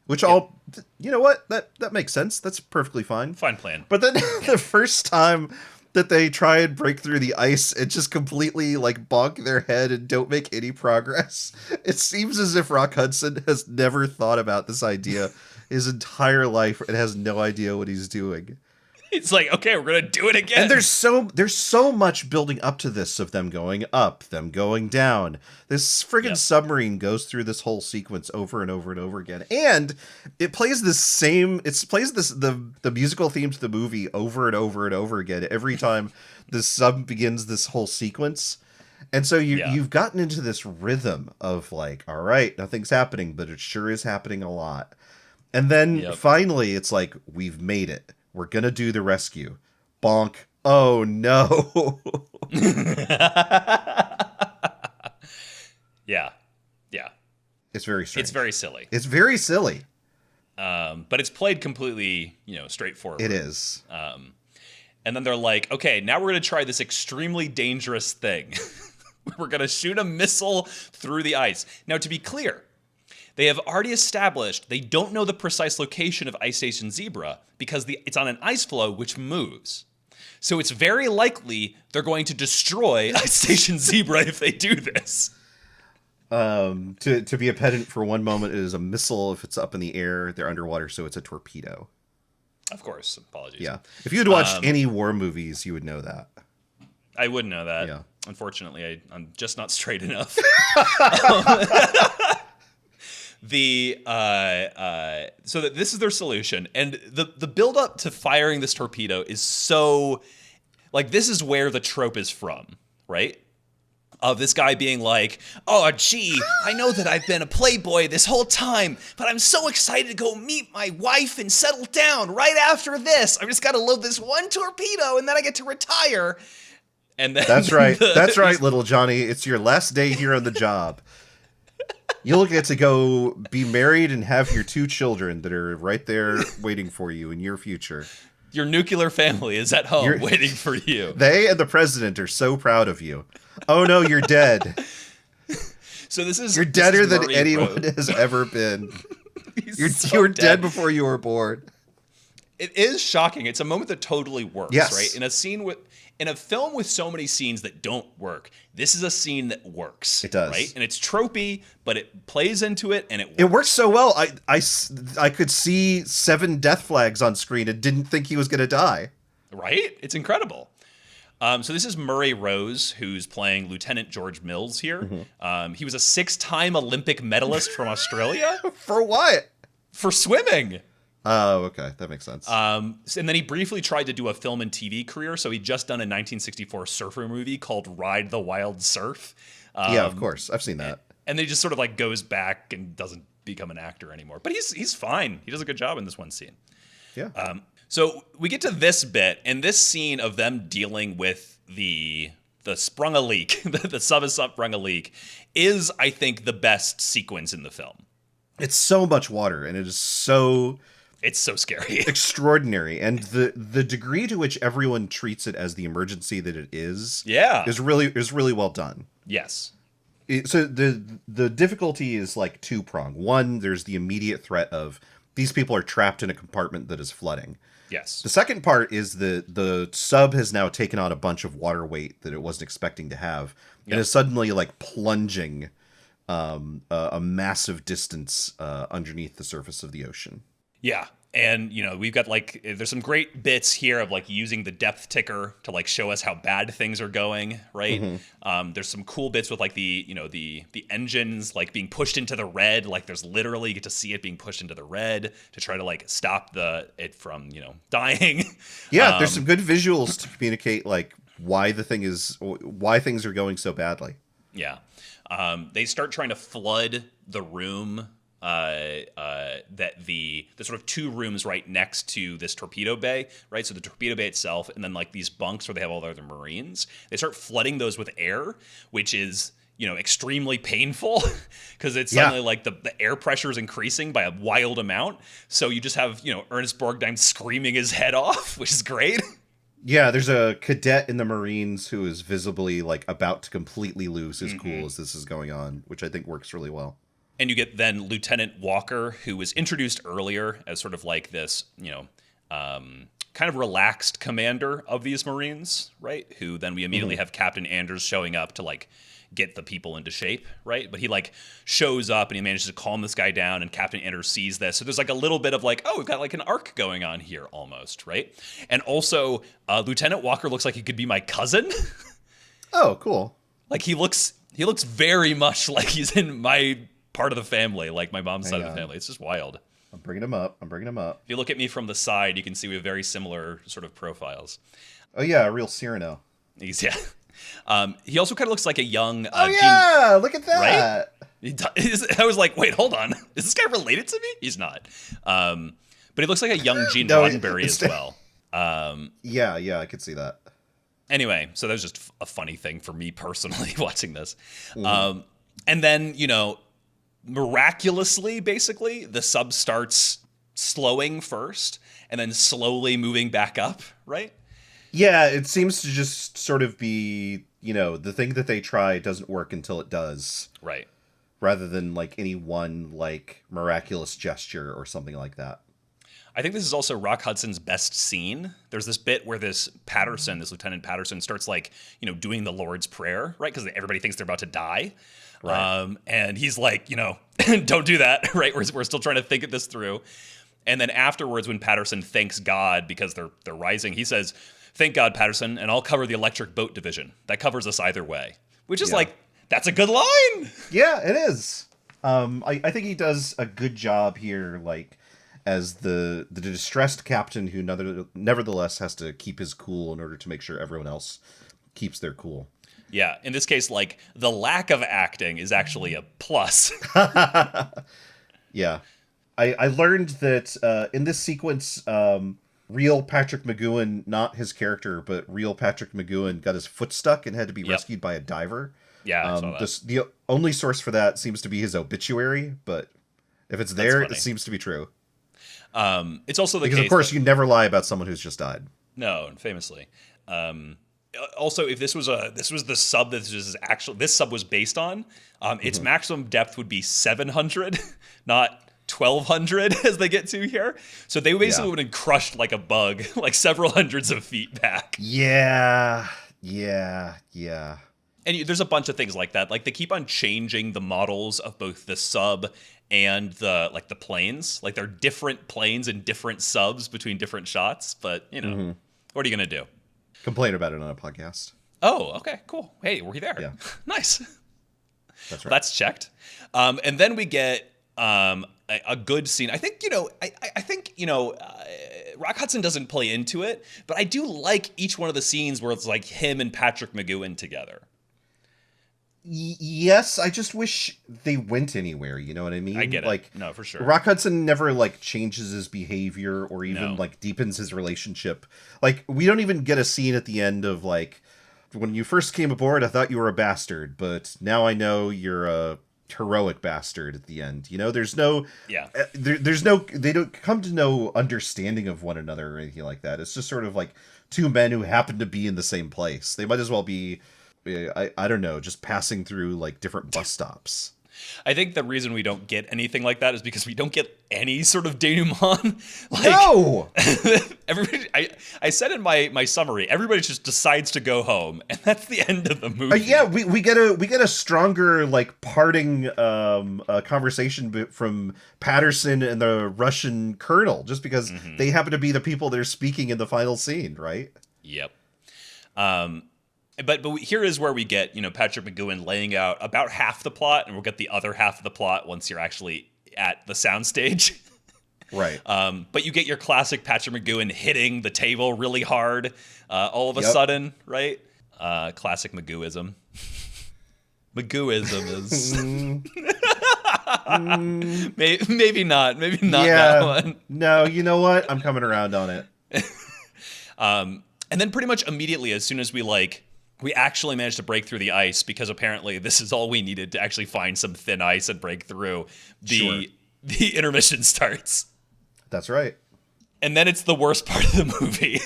Which you know what? That makes sense. That's perfectly fine. Fine plan. But then the first time that they try and break through the ice and just completely bonk their head and don't make any progress, it seems as if Rock Hudson has never thought about this idea his entire life and has no idea what he's doing. It's like, okay, we're gonna do it again. And there's so much building up to this of them going up, them going down. This friggin' submarine goes through this whole sequence over and over and over again, and it plays the musical theme to the movie over and over and over again every time the sub begins this whole sequence. And so you've gotten into this rhythm of all right, nothing's happening, but it sure is happening a lot. And then finally, it's we've made it. We're going to do the rescue. Bonk. Oh, no. Yeah. It's very strange. It's very silly. It's very silly. But it's played completely, straightforward. It is. And then they're like, okay, now we're going to try this extremely dangerous thing. We're going to shoot a missile through the ice. Now, to be clear, they have already established they don't know the precise location of Ice Station Zebra because it's on an ice floe which moves. So it's very likely they're going to destroy Ice Station Zebra if they do this. To be a pedant for one moment, it is a missile if it's up in the air. They're underwater, so it's a torpedo. Of course. Apologies. Yeah. If you had watched any war movies, you would know that. I wouldn't know that. Yeah. Unfortunately, I'm just not straight enough. So that this is their solution, and the build up to firing this torpedo is so, like, this is where the trope is from, right? Of this guy being like, oh, gee, I know that I've been a playboy this whole time, but I'm so excited to go meet my wife and settle down right after this. I've just got to load this one torpedo, and then I get to retire. And then That's right. That's right, little Johnny. It's your last day here on the job. You'll get to go be married and have your 2 children that are right there waiting for you in your future. Your nuclear family is at home waiting for you. They and the president are so proud of you. Oh no, you're dead. So you're deader than Murray anyone Road. has ever been. You so were dead before you were born. It is shocking. It's a moment that totally works, Yes. right? In a film with so many scenes that don't work, this is a scene that works. It does. Right? And it's tropey, but it plays into it, and it works. It works so well. I could see 7 death flags on screen and didn't think he was going to die. Right? It's incredible. So this is Murray Rose, who's playing Lieutenant George Mills here. Mm-hmm. He was a 6-time Olympic medalist from Australia For what? for swimming. Oh, okay. That makes sense. And then he briefly tried to do a film and TV career. So he'd just done a 1964 surfer movie called Ride the Wild Surf. Yeah, of course. I've seen that. And then he just sort of like goes back and doesn't become an actor anymore. But he's fine. He does a good job in this one scene. Yeah. So we get to this bit, and this scene of them dealing with the sprung a leak, the sub has sprung a leak, is, I think, the best sequence in the film. It's so much water, and it is so... It's so scary. extraordinary, and the degree to which everyone treats it as the emergency that it is really well done. Yes. So the difficulty is like 2-pronged. One, there's the immediate threat of these people are trapped in a compartment that is flooding. Yes. The second part is the sub has now taken on a bunch of water weight that it wasn't expecting to have, and is suddenly like plunging a massive distance underneath the surface of the ocean. Yeah. And, we've got there's some great bits here of like using the depth ticker to like show us how bad things are going, right? Mm-hmm. There's some cool bits with like the engines like being pushed into the red. Like there's literally, you get to see it being pushed into the red to try to like stop it from, dying. Yeah, there's some good visuals to communicate like why things are going so badly. Yeah. They start trying to flood the room that the sort of 2 rooms right next to this torpedo bay, right? So the torpedo bay itself, and then like these bunks where they have all the other Marines, they start flooding those with air, which is, extremely painful because it's suddenly like the air pressure is increasing by a wild amount. So you just have, Ernest Borgnine screaming his head off, which is great. Yeah, there's a cadet in the Marines who is visibly like about to completely lose his cool as this is going on, which I think works really well. And you get then Lieutenant Walker, who was introduced earlier as sort of like this, kind of relaxed commander of these Marines, right? Who then we immediately have Captain Anders showing up to like get the people into shape, right? But he like shows up and he manages to calm this guy down, and Captain Anders sees this. So there's like a little bit of like, oh, we've got like an arc going on here almost, right? And also Lieutenant Walker looks like he could be my cousin. Oh, cool. Like he looks very much like he's in my part of the family, like my mom's side of the family. It's just wild. I'm bringing him up. If you look at me from the side, you can see we have very similar sort of profiles. Oh yeah, a real Cyrano. He also kind of looks like a young look at that. Right? I was like, wait, hold on. Is this guy related to me? He's not. But he looks like a young Gene Roddenberry as well. Yeah, I could see that. Anyway, so that was just a funny thing for me personally watching this. And then, miraculously, basically, the sub starts slowing first and then slowly moving back up, right? Yeah, it seems to just sort of be, the thing that they try doesn't work until it does. Right. Rather than like any one like miraculous gesture or something like that. I think this is also Rock Hudson's best scene. There's this bit where this Lieutenant Patterson starts like, doing the Lord's Prayer, right? Because everybody thinks they're about to die. Right. And he's like, don't do that, right? We're still trying to think this through. And then afterwards, when Patterson thanks God because they're rising, he says, "Thank God, Patterson, and I'll cover the electric boat division. That covers us either way." Which is like, that's a good line. Yeah, it is. I think he does a good job here, like, as the distressed captain who nevertheless has to keep his cool in order to make sure everyone else keeps their cool. Yeah, in this case, like, the lack of acting is actually a plus. Yeah. I learned that in this sequence, real Patrick McGoohan, not his character, but real Patrick McGoohan got his foot stuck and had to be rescued by a diver. Yeah, I saw that. The only source for that seems to be his obituary, but if it's there, it seems to be true. It's also the case because, of course, you never lie about someone who's just died. No, famously. Also, if this was the sub that this sub was based on, its maximum depth would be 700, not 1,200 as they get to here. So they basically would have been crushed like a bug, like several hundreds of feet back. Yeah. And there's a bunch of things like that. Like, they keep on changing the models of both the sub and the planes. Like, they're different planes and different subs between different shots. But, what are you going to do? Complain about it on a podcast. Oh, okay, cool. Hey, we're there. Yeah. Nice. That's right. That's checked. And then we get a good scene. I think, Rock Hudson doesn't play into it, but I do like each one of the scenes where it's like him and Patrick McGoohan together. Yes, I just wish they went anywhere, you know what I mean? I get it. Like, no, for sure. Rock Hudson never, like, changes his behavior or even, like, deepens his relationship. Like, we don't even get a scene at the end of, like, when you first came aboard, I thought you were a bastard, but now I know you're a heroic bastard at the end. There's no... Yeah. There's no... They don't come to no understanding of one another or anything like that. It's just sort of, like, two men who happen to be in the same place. They might as well be... I don't know, just passing through, like, different bus stops. I think the reason we don't get anything like that is because we don't get any sort of denouement. No! Everybody, I said in my summary, everybody just decides to go home, and that's the end of the movie. Yeah, we get a stronger, like, parting conversation from Patterson and the Russian colonel, just because they happen to be the people that are speaking in the final scene, right? Yep. But here is where we get, Patrick McGoohan laying out about half the plot, and we'll get the other half of the plot once you're actually at the soundstage. Right. But you get your classic Patrick McGoohan hitting the table really hard all of a sudden, right? Classic McGoohism. McGoohism is... maybe not. Maybe not that one. No, you know what? I'm coming around on it. And then pretty much immediately, as soon as we actually managed to break through the ice, because apparently this is all we needed to actually find some thin ice and break through. The intermission starts. That's right. And then it's the worst part of the movie.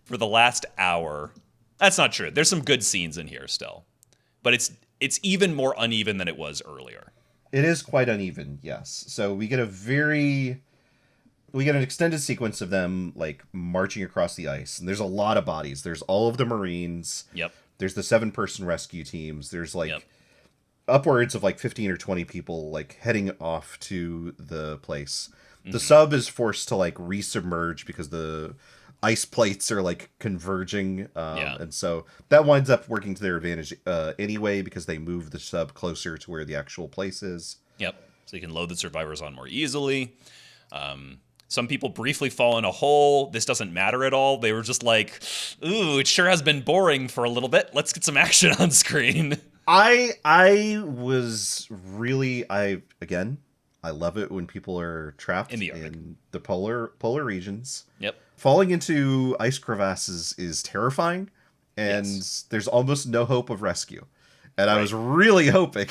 For the last hour. That's not true. There's some good scenes in here still. But it's even more uneven than it was earlier. It is quite uneven, yes. So we get an extended sequence of them, like, marching across the ice. And there's a lot of bodies. There's all of the Marines. Yep. There's the 7-person rescue teams. There's, like, upwards of, like, 15 or 20 people, like, heading off to the place. The sub is forced to, like, resubmerge because the ice plates are, like, converging. And so that winds up working to their advantage anyway, because they move the sub closer to where the actual place is. Yep. So you can load the survivors on more easily. Some people briefly fall in a hole. This doesn't matter at all. They were just like, ooh, it sure has been boring for a little bit. Let's get some action on screen. I was really, again, I love it when people are trapped in the polar regions. Yep. Falling into ice crevasses is terrifying, and there's almost no hope of rescue. And I was really hoping...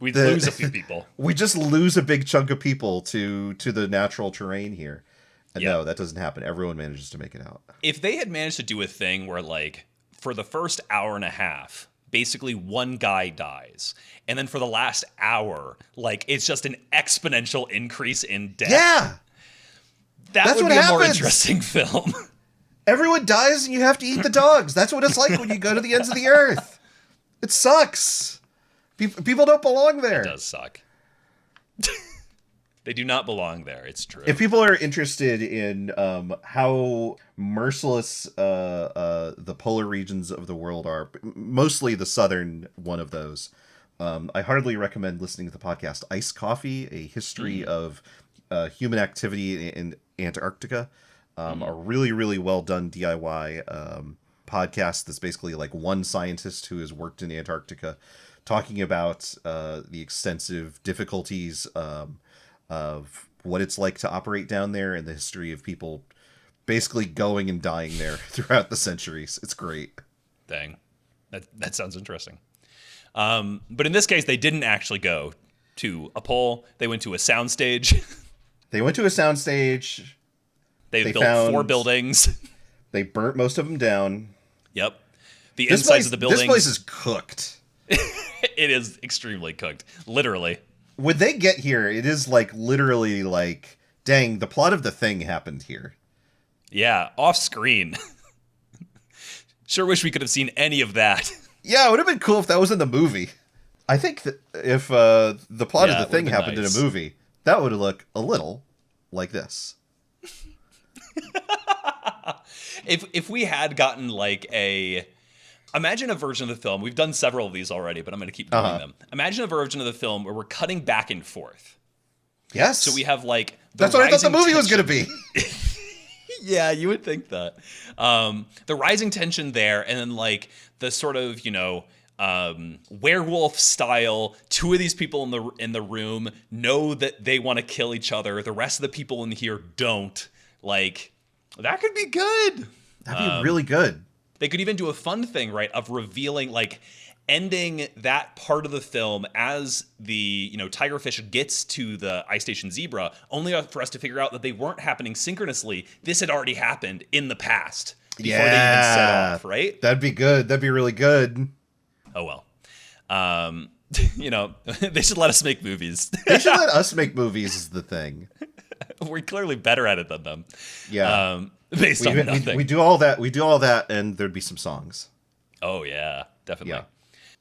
We'd lose a few people. We just lose a big chunk of people to the natural terrain here. And no, that doesn't happen. Everyone manages to make it out. If they had managed to do a thing where, like, for the first hour and a half, basically one guy dies, and then for the last hour, like, it's just an exponential increase in death. Yeah! That's would be a more interesting film. Everyone dies and you have to eat the dogs. That's what it's like when you go to the ends of the earth. It sucks. People don't belong there. It does suck. They do not belong there. It's true. If people are interested in how merciless the polar regions of the world are, mostly the southern one of those, I heartily recommend listening to the podcast Ice Coffee, a history of human activity in Antarctica. A really, really well done DIY podcast that's basically like one scientist who has worked in Antarctica talking about the extensive difficulties of what it's like to operate down there and the history of people basically going and dying there throughout the centuries. It's great. Dang. That sounds interesting. But in this case, they didn't actually go to a pole. They went to a soundstage. They went to a soundstage. They built 4 buildings. They burnt most of them down. Yep. The insides of the buildings. This place is cooked. It is extremely cooked. Literally. When they get here, it is like literally like, dang, the plot of The Thing happened here. Yeah, off screen. Sure wish we could have seen any of that. Yeah, it would have been cool if that was in the movie. I think that if the plot of The Thing happened in a movie, that would look a little like this. If we had gotten like imagine a version of the film. We've done several of these already, but I'm going to keep doing them. Imagine a version of the film where we're cutting back and forth. Yes. So we have like that's what I thought the movie was going to be. Yeah, you would think that. The rising tension there, and then like the sort of werewolf style. 2 of these people in the room know that they want to kill each other. The rest of the people in here don't. Like that could be good. That'd be really good. They could even do a fun thing, right, of revealing, like, ending that part of the film as the, tigerfish gets to the ice station zebra, only for us to figure out that they weren't happening synchronously. This had already happened in the past before they even set off, right? That'd be good. That'd be really good. Oh, well. They should let us make movies. They should let us make movies is the thing. We're clearly better at it than them. Yeah. Based on nothing. We do all that, and there'd be some songs. Oh, yeah, definitely. Yeah.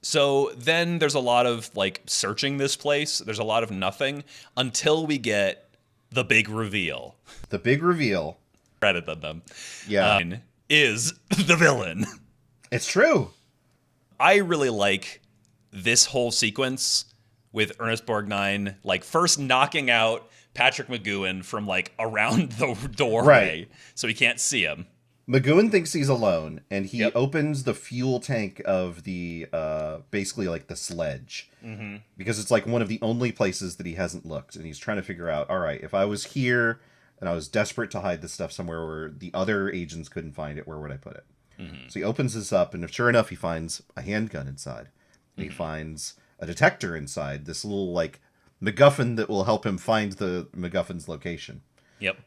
So then there's a lot of, like, searching this place. There's a lot of nothing until we get the big reveal. The big reveal. Credit them. Yeah. Is the villain. It's true. I really like this whole sequence with Ernest Borgnine, like, first knocking out Patrick McGoohan from like around the doorway, so he can't see him. McGoohan thinks he's alone, and he opens the fuel tank of the basically like the sledge, because it's like one of the only places that he hasn't looked, and he's trying to figure out, all right, if I was here and I was desperate to hide this stuff somewhere where the other agents couldn't find it, where would I put it? So he opens this up, and sure enough, he finds a handgun inside. And he finds a detector inside, this little like MacGuffin that will help him find the MacGuffin's location. Yep.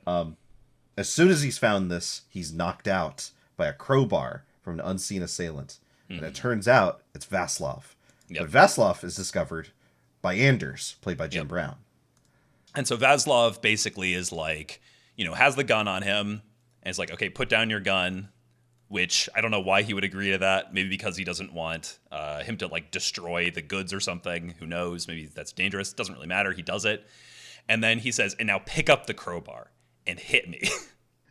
As soon as he's found this, he's knocked out by a crowbar from an unseen assailant. And it turns out it's Vaslov. Yep. But Vaslov is discovered by Anders, played by Jim Brown. And so Vaslov basically is like, has the gun on him, and is like, okay, put down your gun, which I don't know why he would agree to that. Maybe because he doesn't want him to like destroy the goods or something. Who knows? Maybe that's dangerous. Doesn't really matter. He does it. And then he says, and now pick up the crowbar and hit me.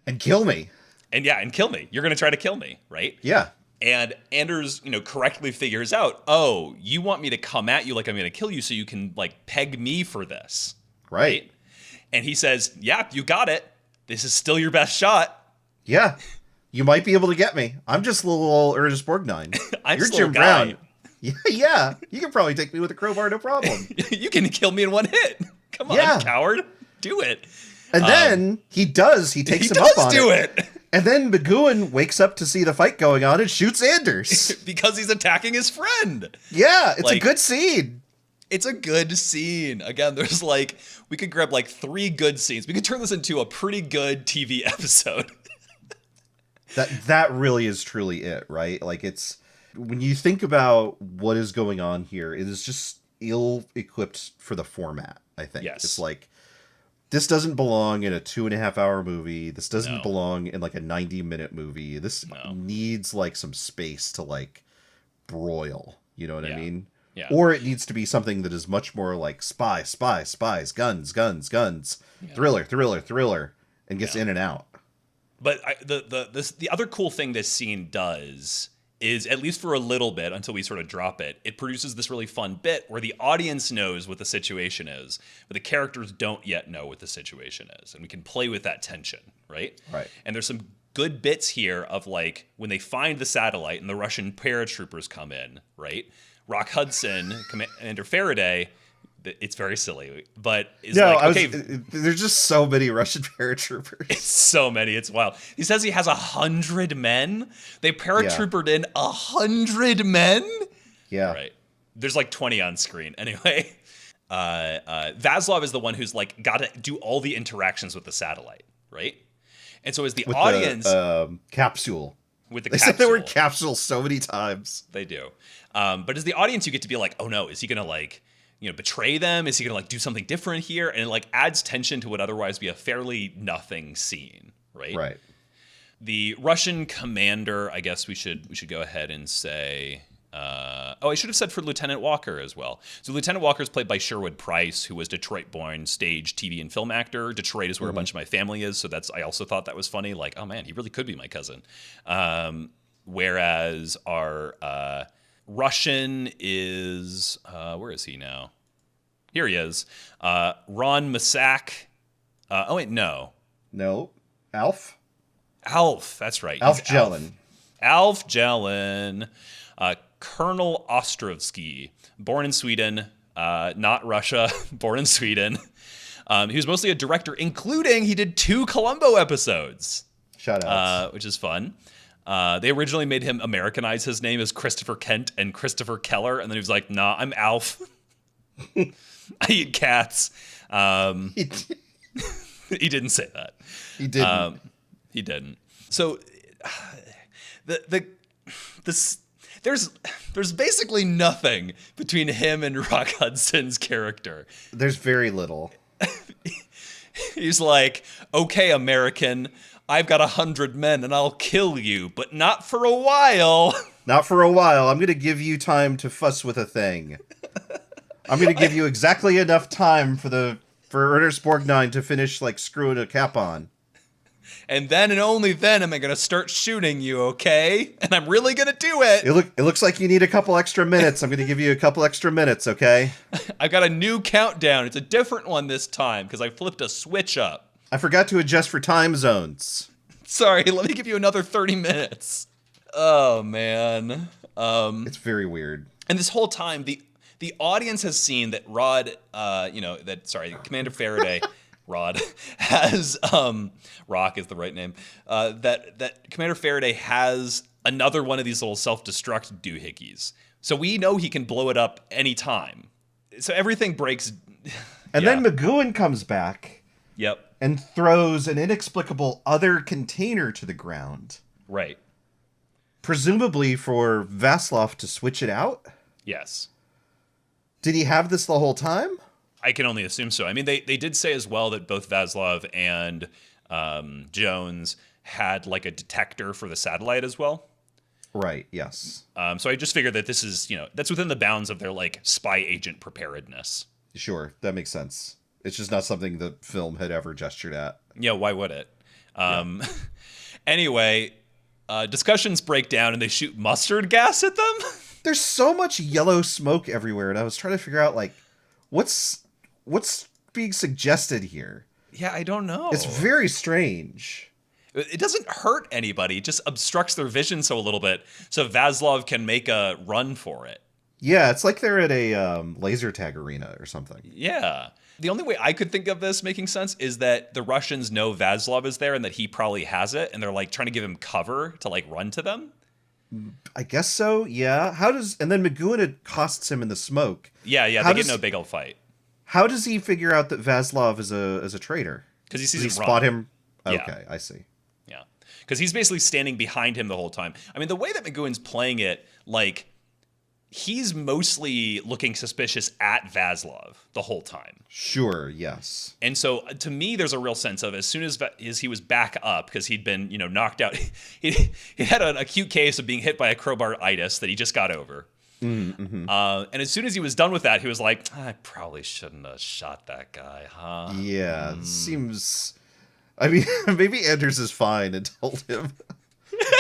And kill me. And kill me. You're going to try to kill me, right? Yeah. And Anders, correctly figures out, oh, you want me to come at you like I'm going to kill you so you can like peg me for this. Right. And he says, yeah, you got it. This is still your best shot. Yeah. You might be able to get me. I'm just little old Ernest Borgnine. You're Jim Brown. Yeah. You can probably take me with a crowbar, no problem. You can kill me in one hit. Come on, coward. Do it. And then he does. He takes him up on it. And then McGoohan wakes up to see the fight going on and shoots Anders. Because he's attacking his friend. Yeah, it's a good scene. It's a good scene. Again, there's like, we could grab like 3 good scenes. We could turn this into a pretty good TV episode. That really is truly it, right? Like, it's when you think about what is going on here, it is just ill-equipped for the format, I think. Yes. It's like, this doesn't belong in a 2.5-hour movie. This doesn't belong in like a 90-minute movie. This needs like some space to like broil. You know what I mean? Yeah. Or it needs to be something that is much more like spies, guns, thriller, and gets in and out. But the other cool thing this scene does is, at least for a little bit until we sort of drop it, it produces this really fun bit where the audience knows what the situation is, but the characters don't yet know what the situation is. And we can play with that tension, right? Right. And there's some good bits here of like when they find the satellite and the Russian paratroopers come in, right? Rock Hudson, Commander Faraday, it's very silly, but it's there's just so many Russian paratroopers. It's so many, it's wild. He says he has 100 men. They paratroopered in 100 men. Yeah, right. There's like 20 on screen anyway. Vaslov is the one who's like got to do all the interactions with the satellite, right? And so as the audience, capsule. With the they capsule. said the word capsule so many times. They do. But as the audience, you get to be like, oh no, is he gonna like, betray them? Is he gonna like do something different here? And it like adds tension to what otherwise be a fairly nothing scene, right? Right. The Russian commander, I guess we should go ahead and say. I should have said for Lieutenant Walker as well. So Lieutenant Walker is played by Sherwood Price, who was Detroit-born stage, TV, and film actor. Detroit is where a bunch of my family is, so I also thought that was funny. Like, oh man, he really could be my cousin. Whereas our Russian is where is he now? Here he is. Ron Masak. No, Alf. That's right. Alf Jellin. Alf Jellin. Colonel Ostrovsky, born in Sweden, not Russia, born in Sweden. He was mostly a director, including he did 2 Columbo episodes. Shout out. Which is fun. They originally made him Americanize his name as Christopher Kent and Christopher Keller, and then he was like, nah, I'm Alf. I eat cats. He didn't say that. He didn't. He didn't. So there's basically nothing between him and Rock Hudson's character. There's very little. He's like, okay, American, I've got 100 men and I'll kill you, but not for a while. Not for a while. I'm going to give you time to fuss with a thing. I'm going to give you exactly enough time for Ernest Borgnine to finish like screwing a cap on. And then and only then am I going to start shooting you, okay? And I'm really going to do it. It looks like you need a couple extra minutes. I'm going to give you a couple extra minutes, okay? I've got a new countdown. It's a different one this time because I flipped a switch up. I forgot to adjust for time zones. Sorry, let me give you another 30 minutes. Oh, man. It's very weird. And this whole time, the audience has seen that Commander Faraday... Rod has Rock is the right name. That Commander Faraday has another one of these little self-destruct doohickeys. So we know he can blow it up anytime. So everything breaks. And then McGoohan comes back. Yep. And throws an inexplicable other container to the ground. Right. Presumably for Vaslov to switch it out? Yes. Did he have this the whole time? I can only assume so. I mean, they did say as well that both Vaslov and Jones had like a detector for the satellite as well. Right, yes. So I just figured that this is, that's within the bounds of their like spy agent preparedness. Sure, that makes sense. It's just not something the film had ever gestured at. Yeah, why would it? Anyway, discussions break down and they shoot mustard gas at them. There's so much yellow smoke everywhere, and I was trying to figure out like what's being suggested here. Yeah, I don't know. It's very strange. It doesn't hurt anybody. It just obstructs their vision so a little bit so Vaslov can make a run for it. Yeah, it's like they're at a laser tag arena or something. Yeah. The only way I could think of this making sense is that the Russians know Vaslov is there and that he probably has it, and they're like trying to give him cover to like run to them. I guess so, yeah. And then McGoohan accosts him in the smoke. Yeah, they get in a big old fight. How does he figure out that Vaslov is a traitor? Because he sees him run. Spot him? Okay, Yeah. I see. Yeah. Because he's basically standing behind him the whole time. I mean, the way that McGoohan's playing it, like, he's mostly looking suspicious at Vaslov the whole time. Sure, yes. And so, to me, there's a real sense of as soon as he was back up, because he'd been, knocked out, he had an acute case of being hit by a crowbar-itis that he just got over. Mm-hmm. And as soon as he was done with that, he was like, I probably shouldn't have shot that guy, huh? Yeah, seems... I mean, maybe Anders is fine and told him.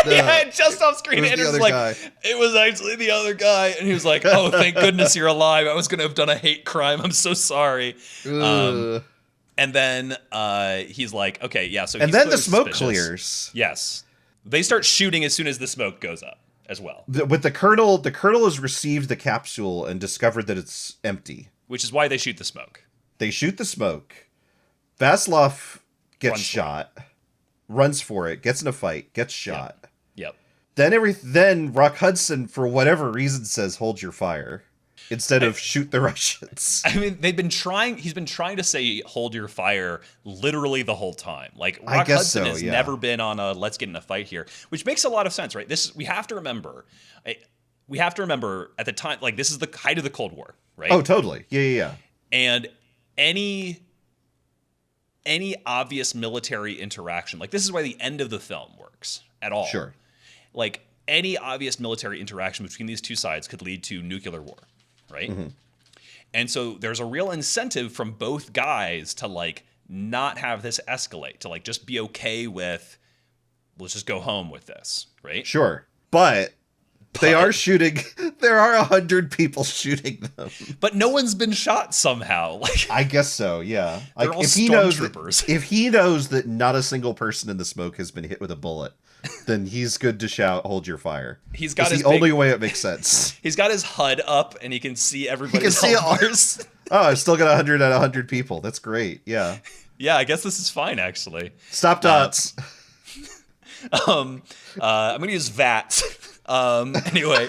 Yeah, just off screen, Anders was like, guy. It was actually the other guy. And he was like, oh, thank goodness you're alive. I was going to have done a hate crime. I'm so sorry. And then he's like, okay, yeah. So and then the smoke clears. Yes. They start shooting as soon as the smoke goes up as well. With the colonel has received the capsule and discovered that it's empty. Which is why they shoot the smoke. They shoot the smoke. Vasilov gets shot, runs for it, gets in a fight, gets shot. Yep. Then Rock Hudson, for whatever reason, says, hold your fire. Instead of shoot the Russians. I mean, he's been trying to say hold your fire literally the whole time. Like, Rock Hudson has never been on a let's get in a fight here, which makes a lot of sense, right? We have to remember at the time, like, this is the height of the Cold War, right? Oh, totally. Yeah. And any obvious military interaction, like, this is why the end of the film works at all. Sure. Like, any obvious military interaction between these two sides could lead to nuclear war. Right. Mm-hmm. And so there's a real incentive from both guys to, like, not have this escalate, to, like, just be okay with, let's just go home with this. Right. Sure. But they are shooting. There are 100 people shooting them. But no one's been shot somehow. Like, I guess so. Yeah. They're like, all stormtroopers. If he knows that not a single person in the smoke has been hit with a bullet, then he's good to shout, hold your fire. He's got it's the only way it makes sense. He's got his HUD up and he can see everybody's numbers. Oh, I've still got 100 out of 100 people. That's great. Yeah. Yeah, I guess this is fine, actually. Stop dots. I'm going to use VATS. Anyway.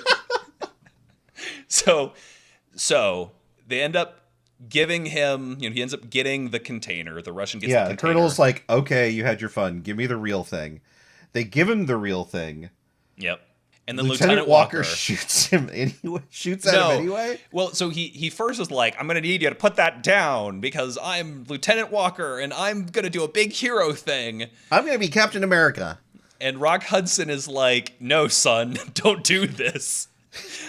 So they end up giving him, he ends up getting the container. The Russian gets the container. Yeah, the colonel's like, okay, you had your fun. Give me the real thing. They give him the real thing. Yep. And then Lieutenant Walker shoots him anyway. Shoots at him anyway? Well, so he first is like, I'm going to need you to put that down because I'm Lieutenant Walker and I'm going to do a big hero thing. I'm going to be Captain America. And Rock Hudson is like, no, son, don't do this.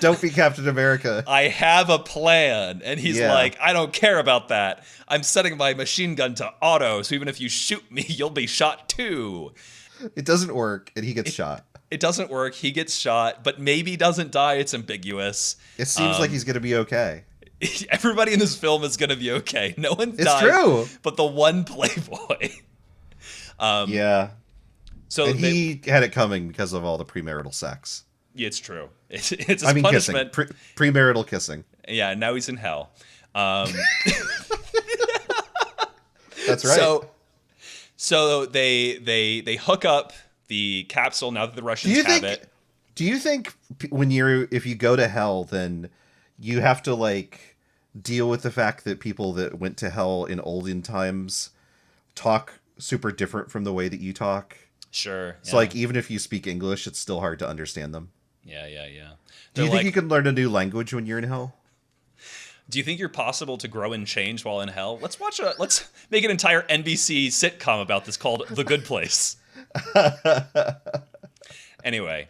Don't be Captain America. I have a plan. And he's like, I don't care about that. I'm setting my machine gun to auto, so even if you shoot me, you'll be shot too. It doesn't work, and he gets shot. It doesn't work. He gets shot, but maybe doesn't die. It's ambiguous. It seems like he's going to be okay. Everybody in this film is going to be okay. No one dies. It's true. But the one playboy. Yeah. So he had it coming because of all the premarital sex. Yeah, it's true. It's his punishment. Kissing. Premarital kissing. Yeah, now he's in hell. That's right. So they hook up the capsule now that the Russians have it. Do you think if you go to hell, then you have to, like, deal with the fact that people that went to hell in olden times talk super different from the way that you talk? Sure. So, like, even if you speak English, it's still hard to understand them. Yeah. Do you think you can learn a new language when you're in hell? Do you think you're possible to grow and change while in hell? Let's make an entire NBC sitcom about this called The Good Place. Anyway,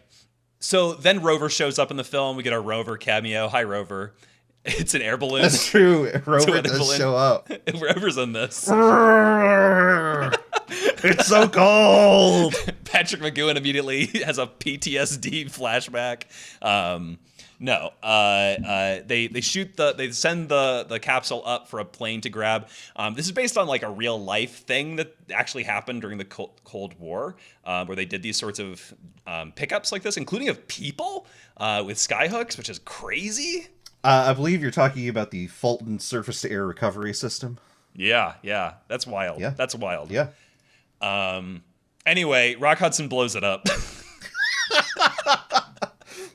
so then Rover shows up in the film. We get our Rover cameo. Hi, Rover. It's an air balloon. That's true. Rover does show up. Rover's in this. It's so cold. Patrick McGoohan immediately has a PTSD flashback. They send the capsule up for a plane to grab. This is based on, like, a real life thing that actually happened during the Cold War, where they did these sorts of pickups like this, including of people with skyhooks, which is crazy. I believe you're talking about the Fulton surface to air recovery system. Yeah, that's wild. Yeah. That's wild. Yeah. Anyway, Rock Hudson blows it up.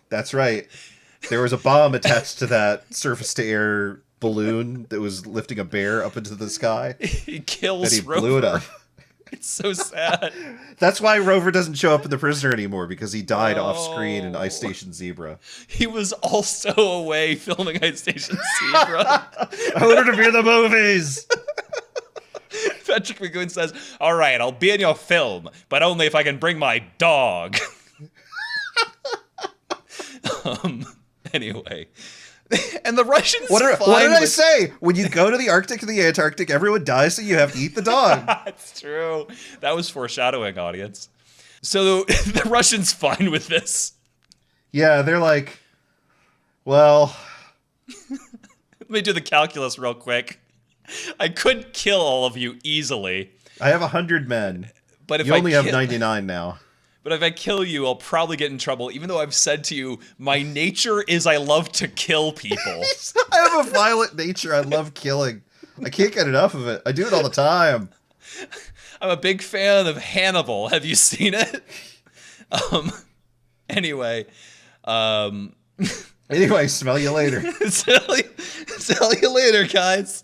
That's right. There was a bomb attached to that surface-to-air balloon that was lifting a bear up into the sky. He kills Rover. Blew it up. It's so sad. That's why Rover doesn't show up in The Prisoner anymore, because he died off-screen in Ice Station Zebra. He was also away filming Ice Station Zebra. I wanted to be in the movies! Patrick McGoohan says, all right, I'll be in your film, but only if I can bring my dog. Anyway. And the Russians What did I say? When you go to the Arctic and the Antarctic, everyone dies, so you have to eat the dog. That's true. That was foreshadowing, audience. So the Russians fine with this. Yeah, they're like, well... Let me do the calculus real quick. I could kill all of you easily. I have 100 men. But if you only have 99 now. But if I kill you, I'll probably get in trouble, even though I've said to you, my nature is I love to kill people. I have a violent nature. I love killing. I can't get enough of it. I do it all the time. I'm a big fan of Hannibal. Have you seen it? Anyway. Anyway, smell you later. Sell you later, guys.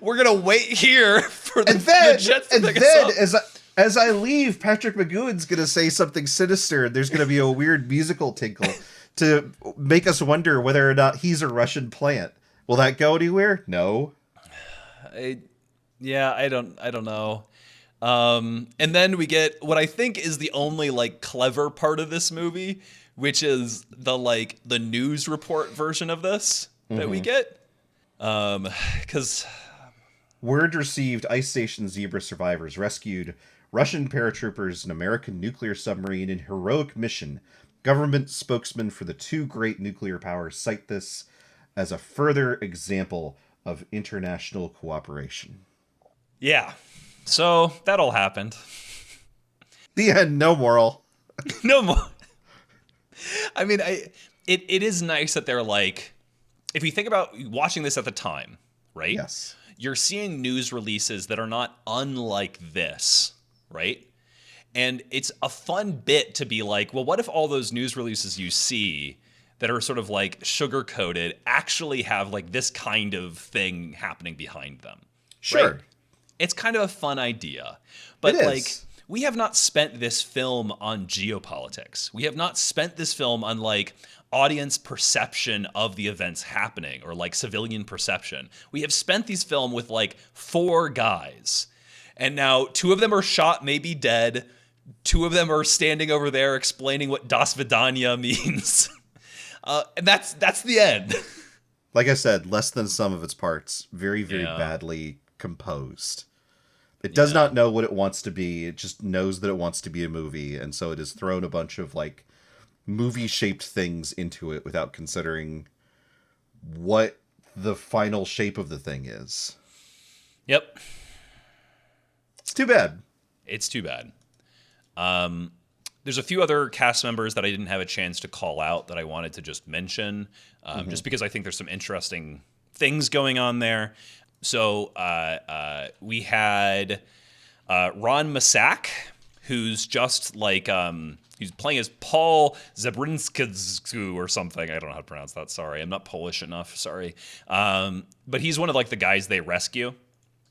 We're going to wait here for the jets to pick us up. As I leave, Patrick McGoohan's going to say something sinister. There's going to be a weird musical tinkle to make us wonder whether or not he's a Russian plant. Will that go anywhere? No. I don't know. And then we get what I think is the only like clever part of this movie, which is the news report version of this that we get. Because word received: ice station Zebra survivors rescued Russian paratroopers, an American nuclear submarine in heroic mission. Government spokesman for the two great nuclear powers cite this as a further example of international cooperation. Yeah. So that all happened. The end. No moral. No more. I mean, it is nice that they're like, if you think about watching this at the time, right? Yes. You're seeing news releases that are not unlike this, right? And it's a fun bit to be like, well, what if all those news releases you see that are sort of like sugar-coated actually have like this kind of thing happening behind them? Sure. Right? It's kind of a fun idea. But like, we have not spent this film on geopolitics. We have not spent this film on like audience perception of the events happening or like civilian perception. We have spent these film with like 4 guys. And now 2 of them are shot, maybe dead. 2 of them are standing over there explaining what Das Vidanya means. And that's the end. Like I said, less than some of its parts. Very, very badly composed. It does not know what it wants to be. It just knows that it wants to be a movie. And so it has thrown a bunch of like movie-shaped things into it without considering what the final shape of the thing is. Yep. It's too bad. It's too bad. There's a few other cast members that I didn't have a chance to call out that I wanted to just mention, just because I think there's some interesting things going on there. So we had Ron Masak, who's just like he's playing as Paul Zabrinsky or something. I don't know how to pronounce that. Sorry, I'm not Polish enough. Sorry, but he's one of like the guys they rescue.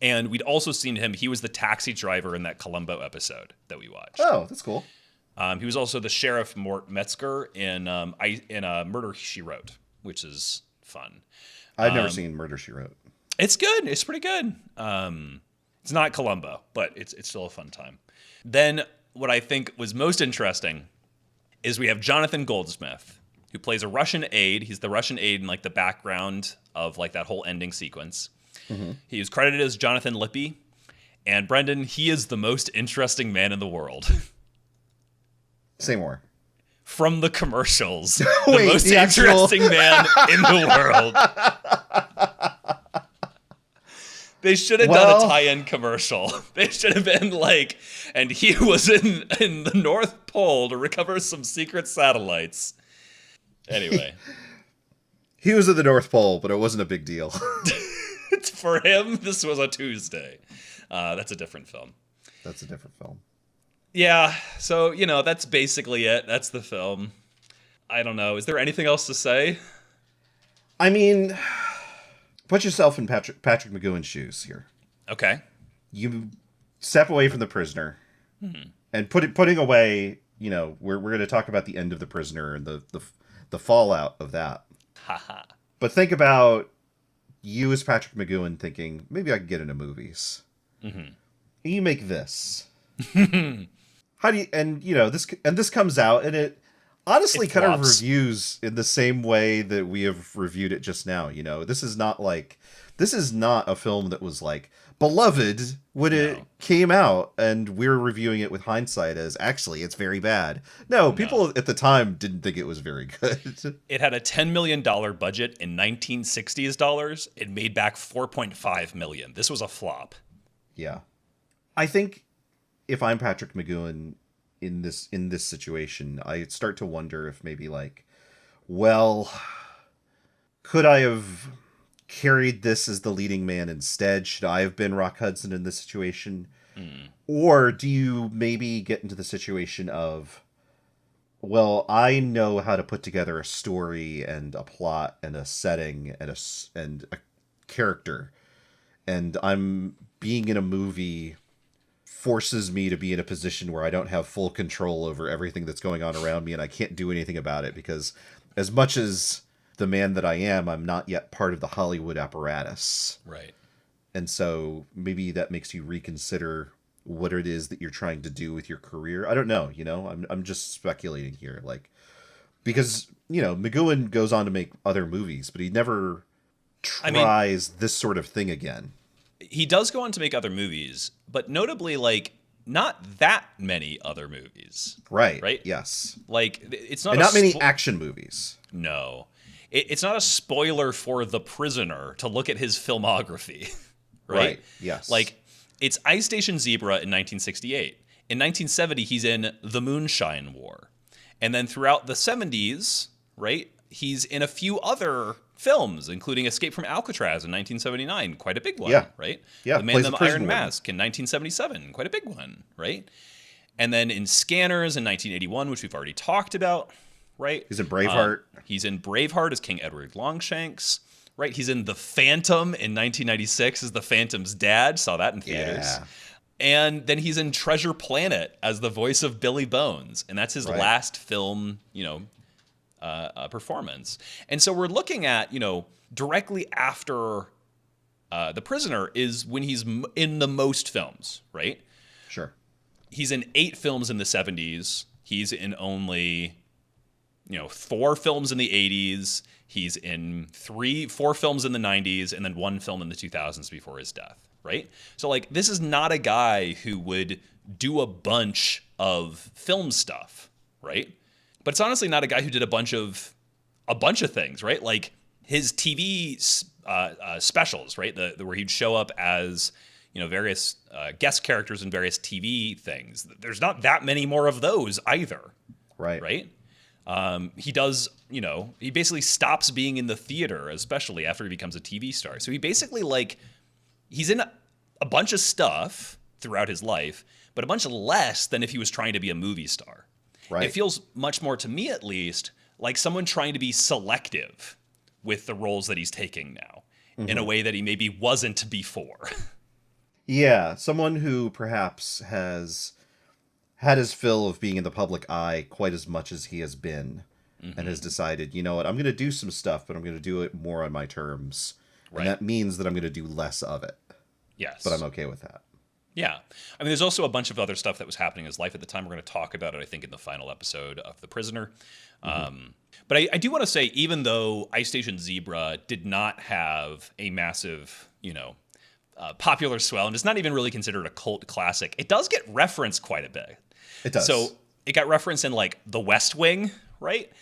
And we'd also seen him. He was the taxi driver in that Columbo episode that we watched. Oh, that's cool. He was also the sheriff Mort Metzger in Murder, She Wrote, which is fun. I've never seen Murder, She Wrote. It's good. It's pretty good. It's not Columbo, but it's still a fun time. Then what I think was most interesting is we have Jonathan Goldsmith, who plays a Russian aide. He's the Russian aide in like the background of like that whole ending sequence. Mm-hmm. He was credited as Jonathan Lippy. And Brendan, he is the most interesting man in the world. Say more. From the commercials. The most interesting man in the world. They should have done a tie-in commercial. They should have been like, and he was in the North Pole to recover some secret satellites. Anyway. He was at the North Pole, but it wasn't a big deal. For him, this was a Tuesday. That's a different film. That's a different film. Yeah, so, that's basically it. That's the film. I don't know. Is there anything else to say? I mean, put yourself in Patrick McGoohan's shoes here. Okay. You step away from the prisoner and putting away, we're going to talk about the end of The Prisoner and the fallout of that. But think about you as Patrick McGoohan thinking, maybe I can get into movies. Mm-hmm. You make this. How do you, this comes out and honestly It kind of flops. reviews in the same way that we have reviewed it just now. This is not a film that was like beloved when it No, came out, and we're reviewing it with hindsight as actually it's very bad. No, no. people at the time didn't think it was very good. It had a $10 million budget in 1960s dollars. It made back 4.5 million. This was a flop. Yeah. I think if I'm Patrick McGoohan in this situation, I start to wonder if maybe like, well, could I have carried this as the leading man instead? Should I have been Rock Hudson in this situation? Or do you maybe get into the situation of, well, I know how to put together a story and a plot and a setting and a character, and I'm being in a movie forces me to be in a position where I don't have full control over everything that's going on around me, and I can't do anything about it because as much as the man that I am, I'm not yet part of the Hollywood apparatus. Right. And so maybe that makes you reconsider what it is that you're trying to do with your career. I don't know, I'm just speculating here, like, because, McGoohan goes on to make other movies, but he never tries this sort of thing again. He does go on to make other movies, but notably, like, not that many other movies. Right. Right? Yes. Like, it's not And not many action movies. No. It's not a spoiler for The Prisoner to look at his filmography. Right? Yes. Like, it's Ice Station Zebra in 1968. In 1970, he's in The Moonshine War. And then throughout the 70s, right, he's in a few other films, including Escape from Alcatraz in 1979, quite a big one, Yeah. right? Yeah, The Man in plays the a prison Iron warden. Mask in 1977, quite a big one, right? And then in Scanners in 1981, which we've already talked about, right? He's in Braveheart. He's in Braveheart as King Edward Longshanks, right? He's in The Phantom in 1996 as the Phantom's dad. Saw that in theaters. Yeah. And then he's in Treasure Planet as the voice of Billy Bones. And that's his Right. last film, performance. And so we're looking at, directly after The Prisoner is when he's in the most films, right? Sure. He's in 8 films in the 70s. He's in only 4 films in the 80s. He's in 4 films in the 90s, and then 1 film in the 2000s before his death, right? So, like, this is not a guy who would do a bunch of film stuff, right? But it's honestly not a guy who did a bunch of things, right? Like his TV specials, right? Where he'd show up as various guest characters in various TV things. There's not that many more of those either, Right. right? He does, he basically stops being in the theater, especially after he becomes a TV star. So he basically, like, he's in a bunch of stuff throughout his life, but a bunch less than if he was trying to be a movie star. Right. It feels much more, to me at least, like someone trying to be selective with the roles that he's taking now in a way that he maybe wasn't before. Yeah, someone who perhaps has had his fill of being in the public eye quite as much as he has been, and has decided, you know what, I'm going to do some stuff, but I'm going to do it more on my terms. Right. And that means that I'm going to do less of it. Yes. But I'm okay with that. Yeah. I mean, there's also a bunch of other stuff that was happening in his life at the time. We're going to talk about it, I think, in the final episode of The Prisoner. But I do want to say, even though Ice Station Zebra did not have a massive, popular swell, and it's not even really considered a cult classic, it does get referenced quite a bit. It does. So it got referenced in, like, The West Wing, right?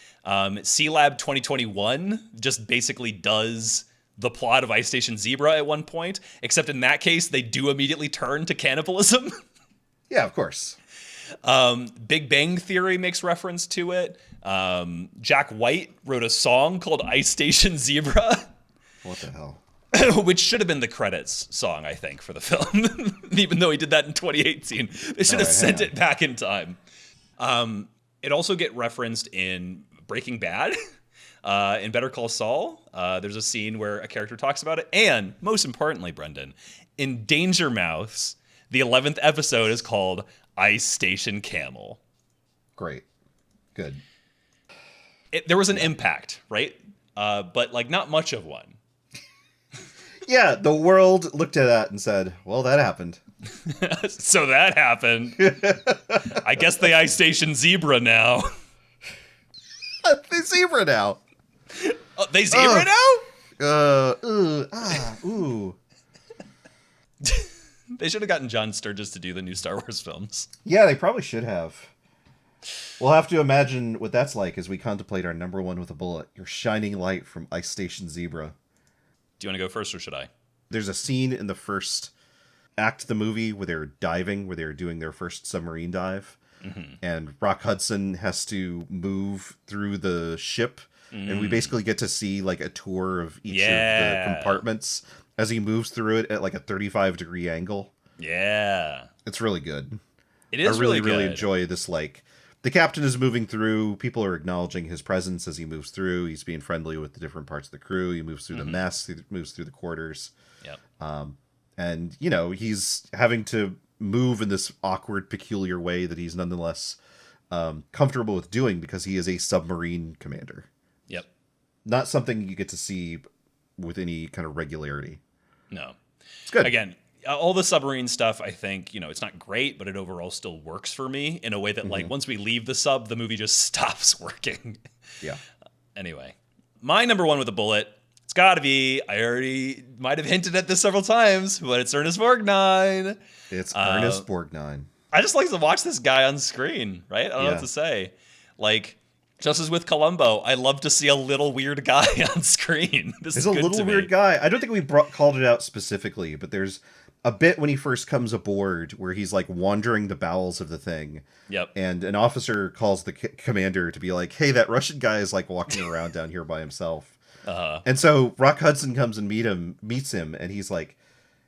C-Lab 2021 just basically does the plot of Ice Station Zebra at one point, except in that case, they do immediately turn to cannibalism. Yeah, of course. Big Bang Theory makes reference to it. Jack White wrote a song called Ice Station Zebra, What the hell? which should have been the credits song, I think, for the film, even though he did that in 2018. They should have sent it back in time. It also get referenced in Breaking Bad. In Better Call Saul, there's a scene where a character talks about it. And most importantly, Brendan, in Danger Mouse, the 11th episode is called Ice Station Camel. Great. Good. There was an impact, right? But, like, not much of one. Yeah, the world looked at that and said, well, that happened. So that happened. I guess the Ice Station Zebra now. They zebra now. Oh, they zebra now? Ooh. They should have gotten John Sturges to do the new Star Wars films. Yeah, they probably should have. We'll have to imagine what that's like as we contemplate our number one with a bullet, your shining light from Ice Station Zebra. Do you want to go first or should I? There's a scene in the first act of the movie where they're diving, where they're doing their first submarine dive. Mm-hmm. And Rock Hudson has to move through the ship. And we basically get to see like a tour of each of the compartments as he moves through it at like a 35-degree angle. Yeah. It's really good. It is really enjoy this, like, the captain is moving through, people are acknowledging his presence as he moves through, he's being friendly with the different parts of the crew, he moves through the mess, he moves through the quarters. Yep. And, you know, he's having to move in this awkward, peculiar way that he's nonetheless comfortable with doing because he is a submarine commander. Yep. Not something you get to see with any kind of regularity. No. It's good. Again, all the submarine stuff, I think, you know, it's not great, but it overall still works for me in a way that, like, once we leave the sub, the movie just stops working. Yeah. Anyway, my number one with a bullet, it's got to be, I already might have hinted at this several times, but it's Ernest Borgnine. It's Ernest Borgnine. I just like to watch this guy on screen, right? I don't know what to say. Like, just as with Columbo, I love to see a little weird guy on screen. He's a little weird guy. I don't think we called it out specifically, but there's a bit when he first comes aboard where he's like wandering the bowels of the thing. Yep. And an officer calls the commander to be like, hey, that Russian guy is like walking around down here by himself. And so Rock Hudson comes and meets him, and he's like,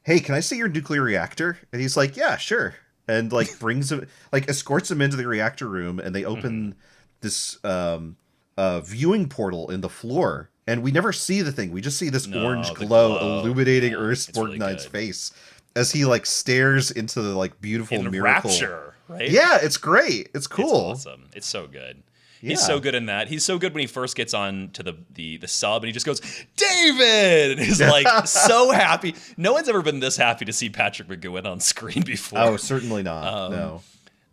hey, can I see your nuclear reactor? And he's like, yeah, sure. And like brings him, like escorts him into the reactor room, and they open this viewing portal in the floor. And we never see the thing. We just see this orange glow illuminating Ernest Borgnine's face as he like stares into the like beautiful miracle. Rapture, right? Yeah, it's great. It's cool. It's awesome. It's so good. He's so good in that. He's so good when he first gets on to the sub and he just goes, David! And he's like so happy. No one's ever been this happy to see Patrick McGoohan on screen before. Oh, certainly not. No.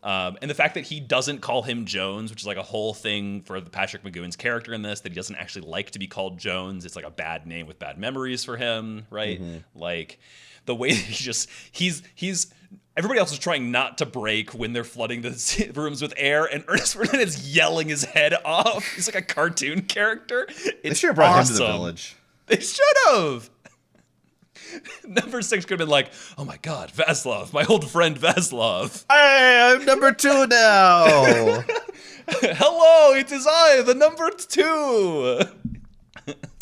And the fact that he doesn't call him Jones, which is like a whole thing for the Patrick McGoohan's character in this, that he doesn't actually like to be called Jones. It's like a bad name with bad memories for him, right? Like the way that he's everybody else is trying not to break when they're flooding the rooms with air, and Ernest Borgnine is yelling his head off. He's like a cartoon character. They should have brought him to the village. They should have. Number 6 could have been like, oh my God, Vaslov, my old friend Vaslov. Hey, I'm number 2 now. Hello, it is I, the number 2.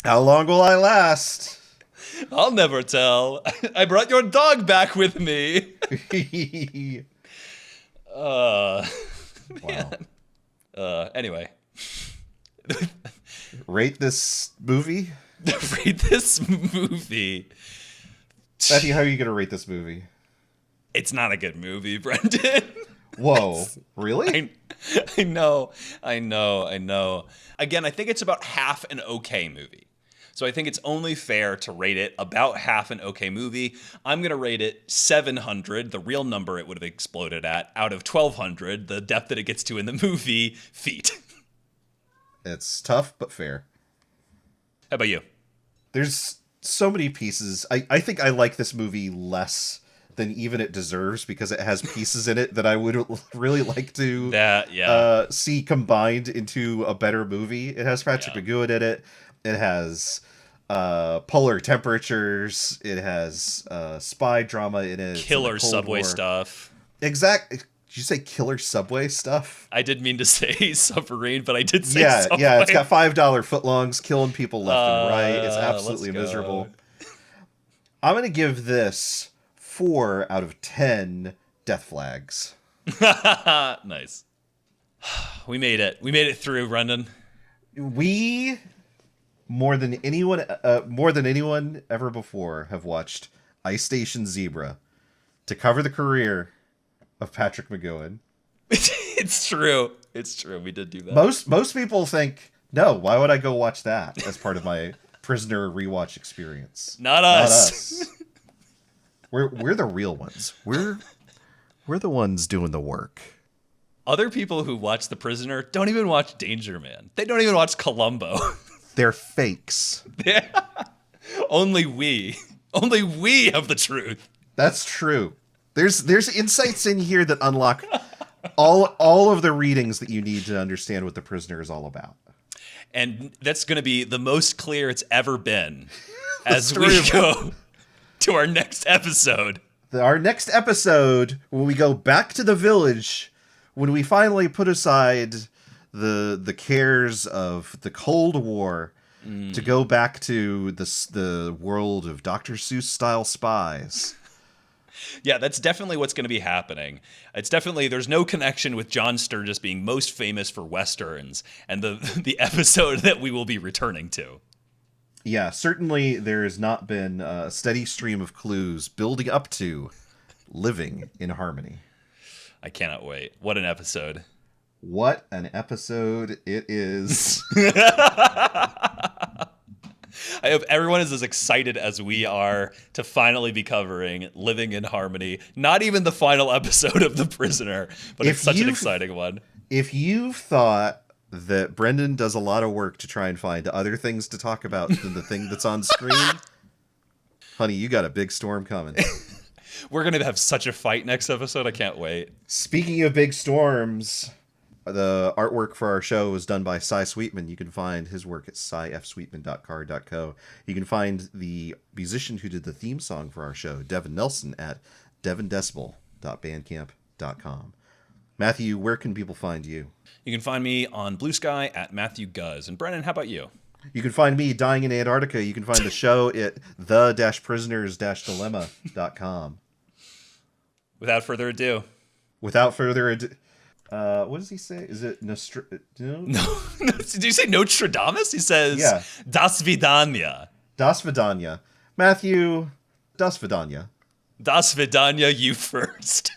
How long will I last? I'll never tell. I brought your dog back with me. Wow. Anyway. Rate this movie? Rate this movie. Matthew, how are you going to rate this movie? It's not a good movie, Brendan. Whoa. Really? I know. Again, I think it's about half an okay movie. So I think it's only fair to rate it about half an okay movie. I'm going to rate it 700, the real number it would have exploded at, out of 1,200, the depth that it gets to in the movie, feet. It's tough, but fair. How about you? There's so many pieces. I think I like this movie less than even it deserves because it has pieces in it that I would really like to see combined into a better movie. It has Patrick McGoohan in it. It has polar temperatures. It has spy drama in it. Killer subway stuff. Exactly. Did you say killer subway stuff? I did mean to say submarine, but I did say subway. Yeah, it's got $5 footlongs killing people left and right. It's absolutely miserable. I'm going to give this 4 out of 10 death flags. Nice. We made it. We made it through, Brendan. We, more than anyone ever before, have watched Ice Station Zebra to cover the career of Patrick McGoohan. It's true. We did do that. Most people think, no, why would I go watch that as part of my prisoner rewatch experience? Not us. We're the real ones. We're the ones doing the work. Other people who watch The Prisoner don't even watch Danger Man. They don't even watch Columbo. They're fakes. Only we have the truth. That's true. There's insights in here that unlock all of the readings that you need to understand what The Prisoner is all about. And that's going to be the most clear it's ever been as we go to our next episode. Our next episode, when we go back to the village, when we finally put aside the cares of the Cold War to go back to the world of Dr. Seuss style spies. Yeah, that's definitely what's going to be happening. It's definitely, there's no connection with John Sturgis being most famous for Westerns and the episode that we will be returning to. Yeah, certainly there has not been a steady stream of clues building up to living in harmony. I cannot wait. What an episode. What an episode it is. I hope everyone is as excited as we are to finally be covering Living in Harmony. Not even the final episode of The Prisoner, but it's such an exciting one. If you've thought that Brendan does a lot of work to try and find other things to talk about than the thing that's on screen, honey, you got a big storm coming. We're going to have such a fight next episode. I can't wait. Speaking of big storms, the artwork for our show was done by Cy Sweetman. You can find his work at cyfsweetman.car.co. You can find the musician who did the theme song for our show, Devin Nelson, at devindecibel.bandcamp.com. Matthew, where can people find you? You can find me on Blue Sky at Matthew Guz. And Brennan, how about you? You can find me dying in Antarctica. You can find the show at the-prisoners-dilemma.com. Without further ado. What does he say? Is it No. Did you say Nostradamus? He says, yeah. Das Vidanya. Das Vidanya. Matthew, Das Vidanya. Das Vidanya, you first.